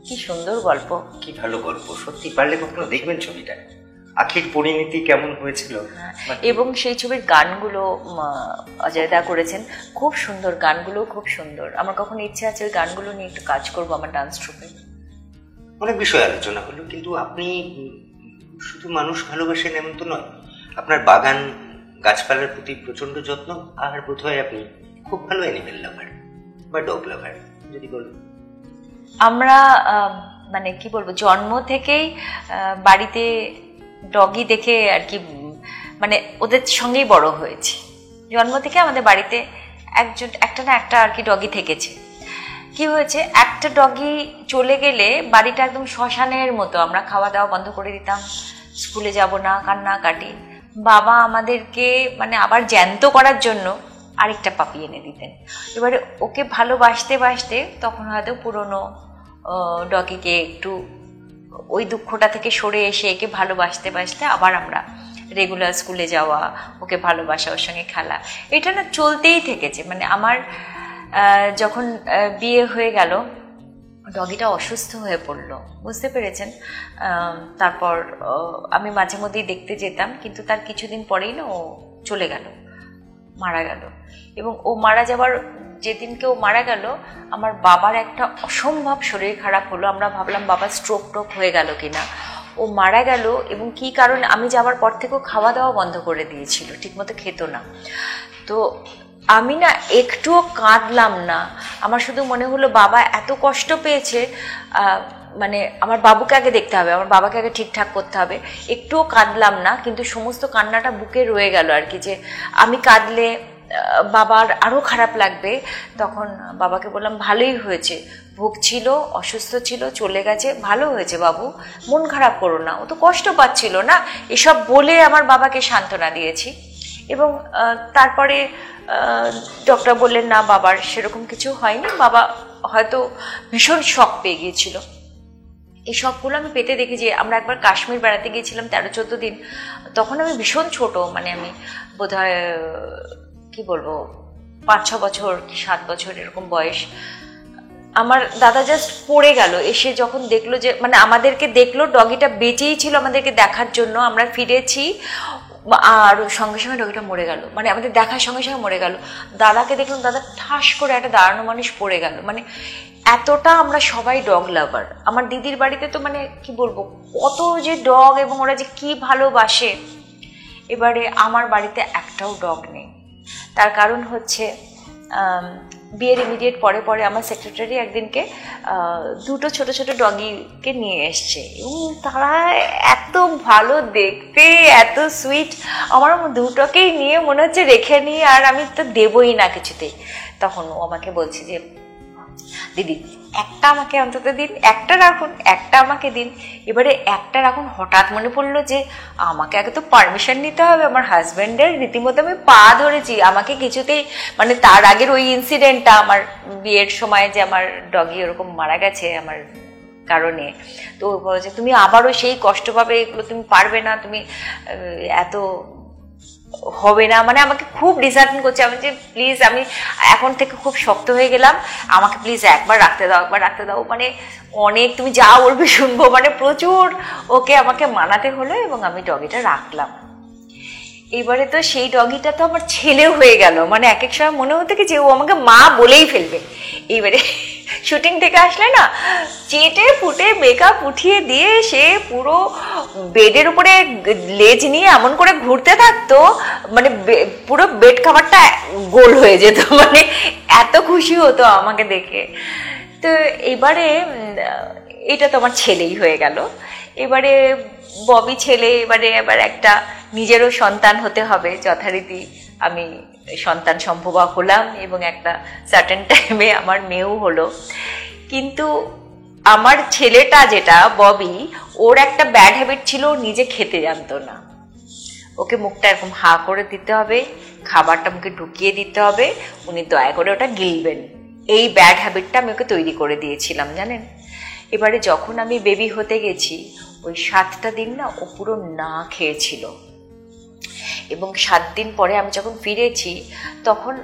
কি সুন্দর গল্প, কি ভালো গল্প, সত্যি পারলে কখনো দেখবেন ছবিটা। আঁখির পরিণতি কেমন হয়েছিল, এবং সেই ছবির গানগুলো অজয় দা করেছেন, খুব সুন্দর, গানগুলো খুব সুন্দর। আমার কখনো ইচ্ছা আছে ওই গানগুলো নিয়ে একটু কাজ করবো আমার ডান্স ট্রুপে। অনেক বিষয় আলোচনা হলো, কিন্তু আপনি শুধু মানুষ ভালোবাসেন এমন তো নয়, আপনার বাগান গাছপালার প্রতি প্রচন্ড যত্ন, আর বোধহয় আপনি খুব ভালো অ্যানিমেল লাভার বা ডগ লাভার, যদি বলুন। আমরা মানে কি বলবো, জন্ম থেকেই বাড়িতে ডগি দেখে আর কি, মানে ওদের সঙ্গেই বড় হয়েছি। জন্ম থেকে আমাদের বাড়িতে একটা না একটা আর কি ডগি থেকেছে। কি হয়েছে, একটা ডগি চলে গেলে বাড়িটা একদম শ্মশানের মতো। আমরা খাওয়া দাওয়া বন্ধ করে দিতাম, স্কুলে যাব না, কান্নাকাটি। বাবা আমাদেরকে মানে আবার জ্যান্ত করার জন্য আরেকটা পাপি এনে দিতেন। এবারে ওকে ভালোবাসতে বাসতে তখন হয়তো পুরনো ডগিকে একটু ওই দুঃখটা থেকে সরে এসে একে ভালোবাসতে বাসতে আবার আমরা রেগুলার স্কুলে যাওয়া, ওকে ভালোবাসা, ওর সঙ্গে খেলা, এটা না চলতেই থেকেছে। মানে আমার যখন বিয়ে হয়ে গেল, ডগিটা অসুস্থ হয়ে পড়লো, বুঝতে পেরেছেন। তারপর আমি মাঝে মধ্যেই দেখতে যেতাম, কিন্তু তার কিছুদিন পরেই না ও চলে গেল, মারা গেল। এবং ও মারা যাবার যেদিনকে ও মারা গেল, আমার বাবার একটা অসম্ভব শরীর খারাপ হলো। আমরা ভাবলাম বাবা স্ট্রোক হয়ে গেল কিনা। ও মারা গেল, এবং কী কারণে আমি যাওয়ার পর থেকেও খাওয়া দাওয়া বন্ধ করে দিয়েছিল, ঠিকমতো খেত না। তো আমি না একটুও কাঁদলাম না, আমার শুধু মনে হলো বাবা এত কষ্ট পেয়েছে, মানে আমার বাবুকে আগে দেখতে হবে, আমার বাবাকে আগে ঠিকঠাক করতে হবে। একটুও কাঁদলাম না, কিন্তু সমস্ত কান্নাটা বুকে রয়ে গেল আর কি, যে আমি কাঁদলে বাবার আরও খারাপ লাগবে। তখন বাবাকে বললাম ভালোই হয়েছে, ভুগছিল, অসুস্থ ছিল, চলে গেছে, ভালো হয়েছে বাবু, মন খারাপ করো না, ও তো কষ্ট পাচ্ছিল না, এসব বলে আমার বাবাকে সান্ত্বনা দিয়েছি। এবং তারপরে ডক্টর বললেন না, বাবার সেরকম কিছু হয়নি, বাবা হয়তো ভীষণ শক পেয়ে গিয়েছিল। এই শকগুলো আমি পেতে দেখি যে আমরা একবার কাশ্মীর বেড়াতে গিয়েছিলাম 13-14 দিন, তখন আমি ভীষণ ছোট, মানে আমি বোধহয় কি বলবো 5-6 বছর কি 7 বছর এরকম বয়স। আমার দাদা জাস্ট পড়ে গেল, এসে যখন দেখলো যে মানে আমাদেরকে দেখলো, ডগিটা বেঁচেই ছিল আমাদেরকে দেখার জন্য, আমরা ফিরেছি আর সঙ্গে সঙ্গে ডগিটা মরে গেল, মানে আমাদের দেখার সঙ্গে সঙ্গে মরে গেল। দাদাকে দেখলাম, দাদা ঠাস করে একটা দাঁড়ানো মানুষ পড়ে গেল। মানে এতটা আমরা সবাই ডগ লাভার। আমার দিদির বাড়িতে তো মানে কি বলবো কত যে ডগ, এবং ওরা যে কি ভালোবাসে। এবারে আমার বাড়িতে একটাও ডগ নেই। তার কারণ হচ্ছে বিয়ের ইমিডিয়েট পরে পরে আমার সেক্রেটারি একদিনকে 2টো ছোট ছোট ডগিকে নিয়ে এসছে, এবং তারা এত ভালো দেখতে, এত সুইট, আমার 2টোকেই নিয়ে মনে হচ্ছে রেখে নিয়ে আর আমি তো দেবই না কিছুতেই। তখন ও আমাকে বলছে যে দিদি একটা আমাকে অন্তত দিন, একটা রাখুন, একটা আমাকে দিন। এবারে একটা রাখুন, হঠাৎ মনে পড়লো যে আমাকে আগে তো পারমিশন নিতে হবে আমার হাজব্যান্ডের। রীতিমতো আমি পা ধরেছি, আমাকে কিছুতেই মানে তার আগের ওই ইনসিডেন্টটা আমার বিয়ের সময় যে আমার ডগি ওরকম মারা গেছে আমার কারণে, তো বলছে তুমি আবারও সেই কষ্ট পাবে, এগুলো তুমি পারবে না, তুমি এত হবে না, মানে আমাকে খুব ডিসঅ্যাপয়েন্ট করছে। আমি যে প্লিজ, আমি এখন থেকে খুব শক্ত হয়ে গেলাম, আমাকে প্লিজ একবার রাখতে দাও, একবার রাখতে দাও, মানে অনেক তুমি যা বলবে শুনবো, মানে প্রচুর ওকে আমাকে মানাতে হলো, এবং আমি ডগিটা রাখলাম। এবারে তো সেই ডগিটা তো আমার ছেলে হয়ে গেল, মানে এক এক সময় মনে হতো কি যে ও আমাকে মা বলেই ফেলবে। এইবারে শুটিং থেকে আসলে না, চেটে ফুটে মেকআপ উঠিয়ে দিয়ে সে পুরো বেডের উপরে লেজ নিয়ে এমন করে ঘুরতে থাকতো, মানে পুরো বেড কাভারটা গোল হয়ে যেত, মানে এত খুশি হতো আমাকে দেখে। তো এবারে এটা তো আমার ছেলেই হয়ে গেল। এবারে ববি ছেলে, এবারে আবার একটা নিজেরও সন্তান হতে হবে যথারীতি। আমি সন্তান সম্ভবা হলাম, এবং একটা সার্টেন টাইমে আমার মেয়েও হলো। কিন্তু আমার ছেলেটা যেটা ববি, ওর একটা ব্যাড হ্যাবিট ছিল, নিজে খেতে জানতো না। ওকে মুখটা এরকম হা করে দিতে হবে, খাবারটা মুখে ঢুকিয়ে দিতে হবে, উনি দয়া করে ওটা গিলবেন। এই ব্যাড হ্যাবিটটা আমি ওকে তৈরি করে দিয়েছিলাম জানেন। এবারে যখন আমি বেবি হতে গেছি, ওই 7টা দিন না ও পুরো না খেয়েছিল, এবং 7 দিন পরে আমি যখন ফিরেছি তখন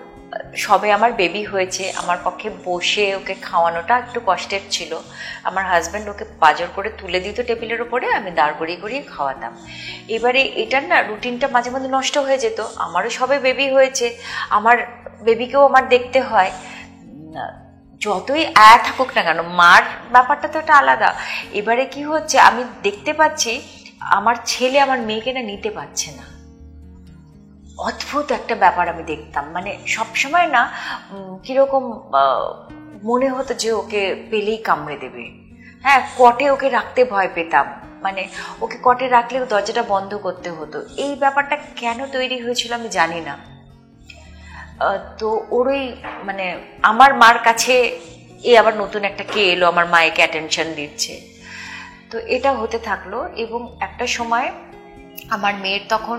সবে আমার বেবি হয়েছে, আমার পক্ষে বসে ওকে খাওয়ানোটা একটু কষ্টের ছিল। আমার হাজব্যান্ড ওকে পাজর করে তুলে দিত টেবিলের উপরে, আমি দাঁড় করিয়ে করিয়ে খাওয়াতাম। এবারে এটার না রুটিনটা মাঝে মাঝে নষ্ট হয়ে যেত। আমারও সবে বেবি হয়েছে, আমার বেবিকেও আমার দেখতে হয়, যতই থাকুক না কেন মার ব্যাপারটা তো একটা আলাদা। এবারে কি হচ্ছে, আমি দেখতে পাচ্ছি আমার ছেলে আমার মেয়েকে না নিতে পারছে না। অদ্ভুত একটা ব্যাপার আমি দেখতাম, মানে সবসময় না কিরকম মনে হতো যে ওকে পেলেই কামড়ে দেবে। হ্যাঁ, কটে ওকে রাখতে ভয় পেতাম, মানে ওকে কটে রাখলেও দরজাটা বন্ধ করতে হতো। এই ব্যাপারটা কেন তৈরি হয়েছিল আমি জানি না। তো ওরই মানে আমার মার কাছে আবার নতুন একটা কে এলো, আমার মায়েকে অ্যাটেনশন দিচ্ছে। তো এটা হতে থাকলো, এবং একটা সময় আমার মেয়ের তখন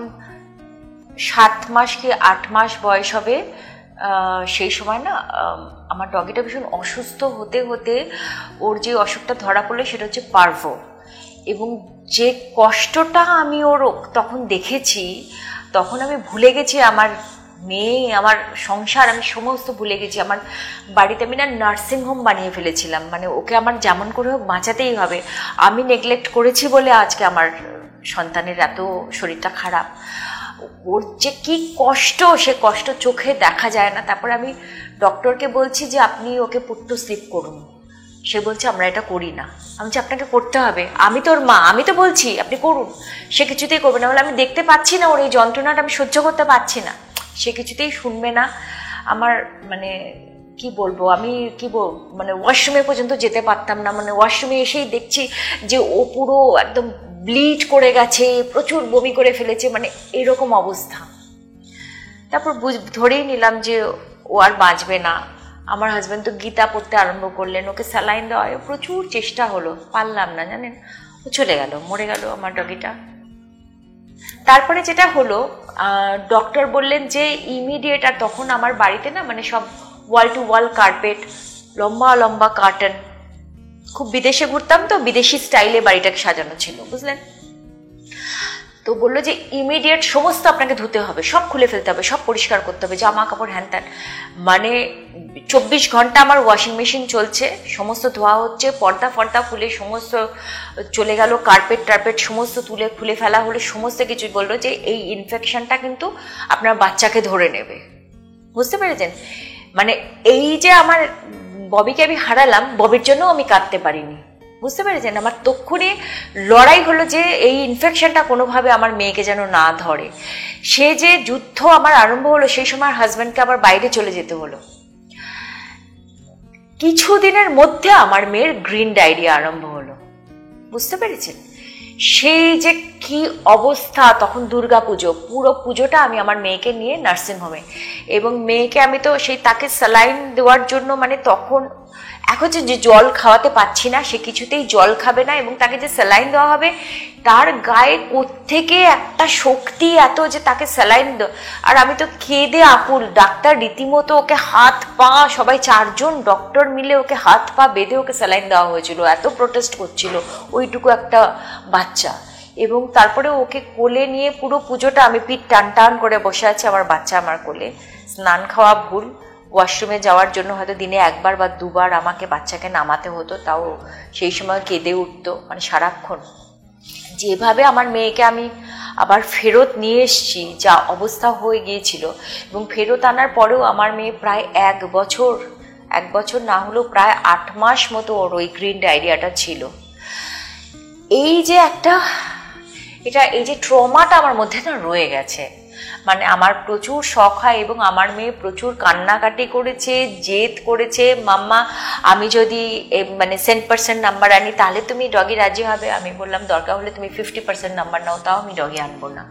7 মাস কি 8 মাস বয়স হবে। সেই সময় না আমার ডগিটা ভীষণ অসুস্থ হতে হতে ওর যে অসুখটা ধরা পড়লো সেটা হচ্ছে পার্ভো। এবং যে কষ্টটা আমি ওর তখন দেখেছি, তখন আমি ভুলে গেছি আমার মেয়ে, আমার সংসার, আমি সমস্ত ভুলে গেছি। আমার বাড়িতে আমি না নার্সিংহোম বানিয়ে ফেলেছিলাম, মানে ওকে আমার যেমন করে হোক বাঁচাতেই হবে। আমি নেগলেক্ট করেছি বলে আজকে আমার সন্তানের এত শরীরটা খারাপ। ওর যে কি কষ্ট, সে কষ্ট চোখে দেখা যায় না। তারপরে আমি ডক্টরকে বলছি যে আপনি ওকে পুট্টু স্লিপ করুন। সে বলছে আমরা এটা করি না। আমি বলছি আপনাকে করতে হবে, আমি তোর মা, আমি তো বলছি আপনি করুন। সে কিছুতেই করবে না, বলে আমি দেখতে পাচ্ছি না ওর এই যন্ত্রণাটা, আমি সহ্য করতে পারছি না। সে কিছুতেই শুনবে না। আমার মানে কি বলবো, আমি মানে ওয়াশরুমে পর্যন্ত যেতে পারতাম না। মানে ওয়াশরুমে এসেই দেখছি যে ও পুরো একদম ব্লিড করে গেছে, প্রচুর বমি করে ফেলেছে, মানে এরকম অবস্থা। তারপর ধরেই নিলাম যে ও আর বাঁচবে না। আমার হাজব্যান্ড তো গীতা পড়তে আরম্ভ করলেন, ওকে স্যালাইন দেওয়া, প্রচুর চেষ্টা হলো, পারলাম না, জানেন, ও চলে গেল, মরে গেল আমার ডগিটা। তারপরে যেটা হলো, ডক্টর বললেন যে ইমিডিয়েট, আর তখন আমার বাড়িতে না মানে সব ওয়াল টু ওয়াল কার্পেট, লম্বা লম্বা কার্টন, খুব বিদেশে ঘুরতাম তো, বিদেশি স্টাইলে বাড়িটাকে সাজানো ছিল, বুঝলেন। তো বললো যে ইমিডিয়েট সমস্ত আপনাকে ধুতে হবে, সব খুলে ফেলতে হবে, সব পরিষ্কার করতে হবে, জামা কাপড় হ্যান ত্যান। মানে 24 ঘন্টা আমার ওয়াশিং মেশিন চলছে, সমস্ত ধোয়া হচ্ছে, পর্দা ফর্দা খুলে সমস্ত চলে গেল, কার্পেট টার্পেট সমস্ত খুলে ফেলা হলো, সমস্ত কিছু। বললো যে এই ইনফেকশনটা কিন্তু আপনার বাচ্চাকে ধরে নেবে, বুঝতে পেরেছেন। মানে এই যে আমার ববিকে আমি হারালাম, ববির জন্য আমি কাঁদতে পারিনি, বুঝতে পেরেছেন। আমার তক্ষুনি লড়াই হলো যে এই ইনফেকশনটা কোনোভাবে আমার মেয়েকে যেন না ধরে। সে যে যুদ্ধ আমার আরম্ভ হলো, সেই সময় হাজব্যান্ডকে আবার বাইরে চলে যেতে হলো। কিছুদিনের মধ্যে আমার মেয়ের গ্রিন ডায়রিয়া আরম্ভ হলো, বুঝতে পেরেছেন। সেই যে কি অবস্থা, তখন দুর্গাপুজো, পুরো পুজোটা আমি আমার মেয়েকে নিয়ে নার্সিংহোমে, এবং মেয়েকে আমি তো সেই তাকে স্যালাইন দেওয়ার জন্য, মানে তখন এখন যে জল খাওয়াতে পাচ্ছি না, সে কিছুতেই জল খাবে না, এবং তাকে যে স্যালাইন দেওয়া হবে তার গায়ে কোত্থেকে একটা শক্তি এত যে তাকে স্যালাইন আর আমি তো কেঁদে আকুল। ডাক্তার রীতিমতো ওকে হাত পা, সবাই 4 জন ডক্টর মিলে ওকে হাত পা বেঁধে ওকে স্যালাইন দেওয়া হয়েছিল, এত প্রোটেস্ট করছিল ওইটুকু একটা বাচ্চা। এবং তারপরে ওকে কোলে নিয়ে পুরো পুজোটা আমি পিঠ টান টান করে বসে আছি, আমার বাচ্চা আমার কোলে। স্নান খাওয়া ভুল, ওয়াশরুমে যাওয়ার জন্য হয়তো দিনে 1বার বা 2বার আমাকে বাচ্চাকে নামাতে হতো, তাও সেই সময় কেঁদে উঠতো, মানে সারাক্ষণ। যেভাবে আমার মেয়েকে আমি আবার ফেরত নিয়ে এসেছি, যা অবস্থা হয়ে গিয়েছিল, এবং ফেরত আনার পরেও আমার মেয়ে প্রায় 1 বছর না হলেও প্রায় 8 মাস মতো ওর ওই গ্রিন ডায়রিয়াটা ছিল। এই যে একটা এই যে ট্রমাটা আমার মধ্যে না রয়ে গেছে। মানে আমার প্রচুর শখ হয়, এবং আমার মেয়ে প্রচুর কান্নাকাটি করেছে, জেদ করেছে, মাম্মা আমি যদি মানে 100% নাম্বার আনি তাহলে তুমি ডগি রাজি হবে। আমি বললাম দরকার হলে তুমি 50% নাম্বার নাও, তাও আমি ডগি আনবো না।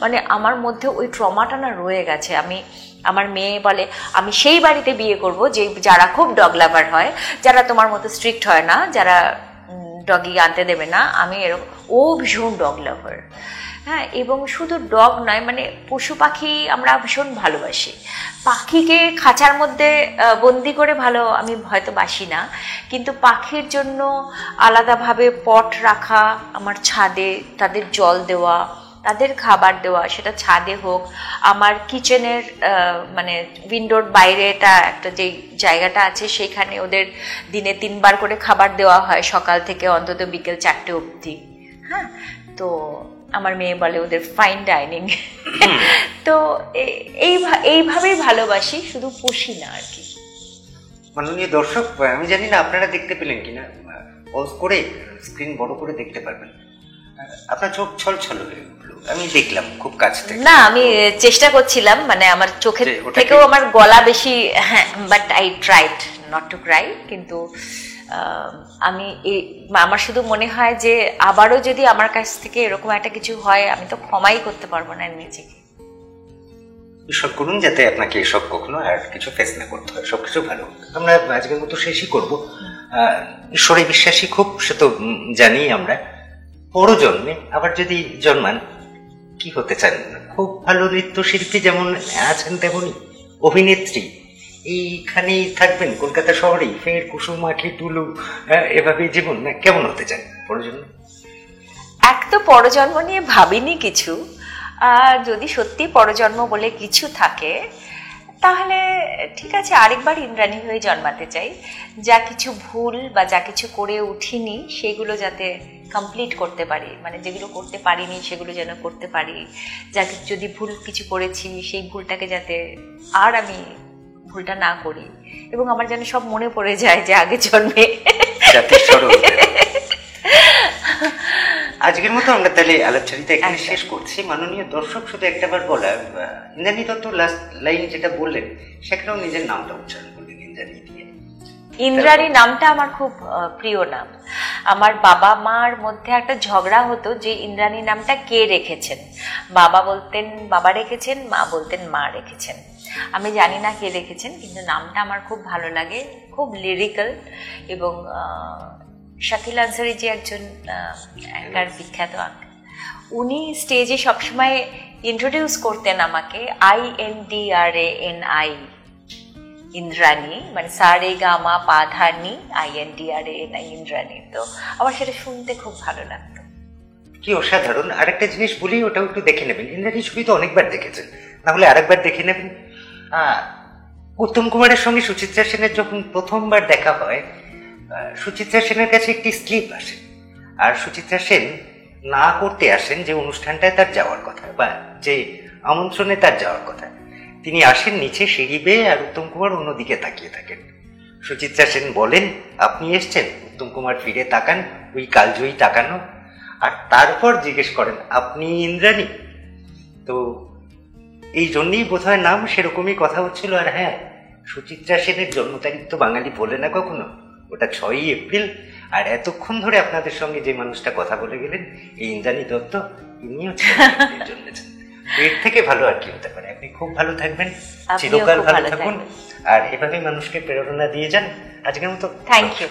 মানে আমার মধ্যে ওই ট্রমাটা না রয়ে গেছে। আমার মেয়ে বলে আমি সেই বাড়িতে বিয়ে করব যে যারা খুব ডগ লাভার হয়, যারা তোমার মতো স্ট্রিক্ট হয় না, যারা ডগি আনতে দেবে না। আমি এরকম, ও ভীষণ ডগ লাভার। হ্যাঁ, এবং শুধু ডগ নয়, মানে পশু পাখি আমরা ভীষণ ভালোবাসি। পাখিকে খাঁচার মধ্যে বন্দি করে ভালো আমি হয়তো বাসি না, কিন্তু পাখির জন্য আলাদাভাবে পট রাখা, আমার ছাদে তাদের জল দেওয়া, তাদের খাবার দেওয়া, সেটা ছাদে হোক, আমার কিচেনের মানে উইন্ডোর বাইরে একটা যে জায়গাটা আছে, সেখানে ওদের দিনে 3বার করে খাবার দেওয়া হয়, সকাল থেকে অন্তত বিকেল 4টে অবধি। হ্যাঁ, তো আমার মেয়ে বলে ওদের ফাইন ডাইনিং। তো এইভাবেই ভালোবাসি, শুধু পুষি না আর কি। মাননীয় দর্শক, আমি জানি না আপনারা দেখতে পেলেন কিনা, পজ করে স্ক্রিন বড় করে দেখতে পারবেন, আপনার চোখ ছলছল হয়ে উঠলো, আমি দেখলাম খুব কাছ থেকে। না, আমি চেষ্টা করছিলাম, মানে আমার চোখের থেকেও আমার গলা বেশি, হ্যাঁ, but I tried not to cry. কিন্তু আমার শুধু মনে হয় যে আবারও যদি আমার কাছ থেকে এরকম একটা কিছু হয়, আমি তো ক্ষমাই করতে পারবো না নিজেকে। ঈশ্বর করুন যাতে আপনাকে এসব কখনো আর কিছু ফেস না করতে হয়, সবকিছু ভালো। আমরা আজকের মতো শেষই করব। ঈশ্বরে বিশ্বাসী খুব, সে তো জানি আমরা। পরজন্মে আবার যদি জন্মান, কি হতে চান? খুব ভালো নৃত্যশিল্পী যেমন আছেন, তেমনই অভিনেত্রী। এইখানেই থাকবেন কলকাতা শহরেই, ফের কুসুম আঁখি টুলু, এভাবেই জীবন না? কেমন হতে চান পরজন্ম? এক তো পরজন্ম নিয়ে ভাবিনি কিছু। যদি সত্যি পরজন্ম বলে কিছু থাকে, তাহলে ঠিক আছে, আরেকবার ইন্দ্রাণী হয়ে জন্মাতে চাই। যা কিছু ভুল বা যা কিছু করে উঠিনি সেগুলো যাতে কমপ্লিট করতে পারি, মানে যেগুলো করতে পারিনি সেগুলো যেন করতে পারি। যদি ভুল কিছু করেছি সেই ভুলটাকে যাতে আর আমি ভুলটা না করি, এবং আমার যেন সব মনে পড়ে যায় যে আগে জন্মে। আজকের মতো আমরা তাহলে আলাপচারিতা এখানে শেষ করছি। মাননীয় দর্শক, শুধু একটাবার বলা, ইন্দ্রাণী দত্ত লাস্ট লাইন যেটা বললেন সেখানেও নিজের নামটা উচ্চারণ করলেন। ইন্দ্রাণী দিয়ে। ইন্দ্রাণী নামটা আমার খুব প্রিয় নাম। আমার বাবা মার মধ্যে একটা ঝগড়া হতো যে ইন্দ্রাণী নামটা কে রেখেছেন। বাবা বলতেন বাবা রেখেছেন, মা বলতেন মা রেখেছেন। আমি জানি না কে রেখেছেন, কিন্তু নামটা আমার খুব ভালো লাগে, খুব লিরিক্যাল। এবং শাকিল আনসারি যে একজন অ্যাঙ্কার, বিখ্যাত অ্যাঙ্কার, উনি স্টেজে সবসময় ইন্ট্রোডিউস করতেন আমাকে INDRANI, ইন্দ্রাণী, মানে সারে গামা পা ধা নি, INDRANI, ইন্দ্রাণী। তো আমার সেটা শুনতে খুব ভালো লাগতো। কি অসাধারণ। আরেকটা জিনিস বলি, ওটাও একটু দেখে নেবেন। ইন্দ্রাণী ছবি তো অনেকবার দেখেছেন, না হলে আরেকবার দেখে নেবেন। উত্তম কুমারের সঙ্গে সুচিত্রা সেনের যখন প্রথমবার দেখা হয়, সুচিত্রা সেনের কাছে একটি স্লিপ আসে, আর সুচিত্রা সেন না করতে আসেন যে অনুষ্ঠানটায় তার যাওয়ার কথা বা যে আমন্ত্রণে তার যাওয়ার কথা। তিনি আসেন নিচে সিঁড়ি বেয়ে, আর উত্তম কুমার অন্যদিকে তাকিয়ে থাকেন। সুচিত্রা সেন বলেন, আপনি এসছেন? উত্তম কুমার ফিরে তাকান, ওই কালজয়ী তাকানো, আর তারপর জিজ্ঞেস করেন, আপনি ইন্দ্রাণী? তো এই জন্যই বোধহয় নাম সেরকমই কথা হচ্ছিল। আর হ্যাঁ, সুচিত্রা সেনের জন্ম তারিখ তো বাঙালি বলে না কখনো, ওটা 6ই এপ্রিল। আর এতক্ষণ ধরে আপনাদের সঙ্গে যে মানুষটা কথা বলে গেলেন, এই ইন্দ্রাণী দত্ত, ইনিও জন্মেছেন। এর থেকে ভালো আর কি হতে পারে। আপনি খুব ভালো থাকবেন, চিরকাল ভালো থাকুন, আর এভাবে মানুষকে প্রেরণা দিয়ে যান। আজকের মতো থ্যাংক ইউ।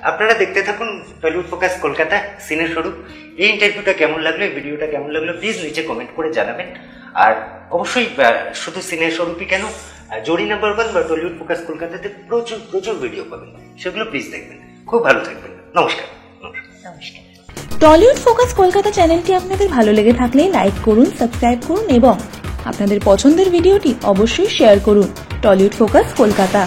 আপনারা দেখতে থাকুন টলিউড ফোকাস কলকাতা, সিনে স্বরূপ। এই ইন্টারভিউটা কেমন লাগলো, এই ভিডিওটা কেমন লাগলো, প্লিজ নিচে কমেন্ট করে জানাবেন। আর অবশ্যই শুধু সিনে স্বরূপই কেন, জোড়ি নাম্বার 1 বা টলিউড ফোকাস কলকাতাতে প্রচুর প্রচুর ভিডিও পাবেন, সেগুলো প্লিজ দেখবেন। খুব ভালো থাকবেন। নমস্কার। টলিউড ফোকাস কলকাতা চ্যানেলটি আপনাদের ভালো লেগে থাকলে লাইক করুন, সাবস্ক্রাইব করুন এবং আপনাদের পছন্দের ভিডিওটি অবশ্যই শেয়ার করুন। Tollywood focus Kolkata.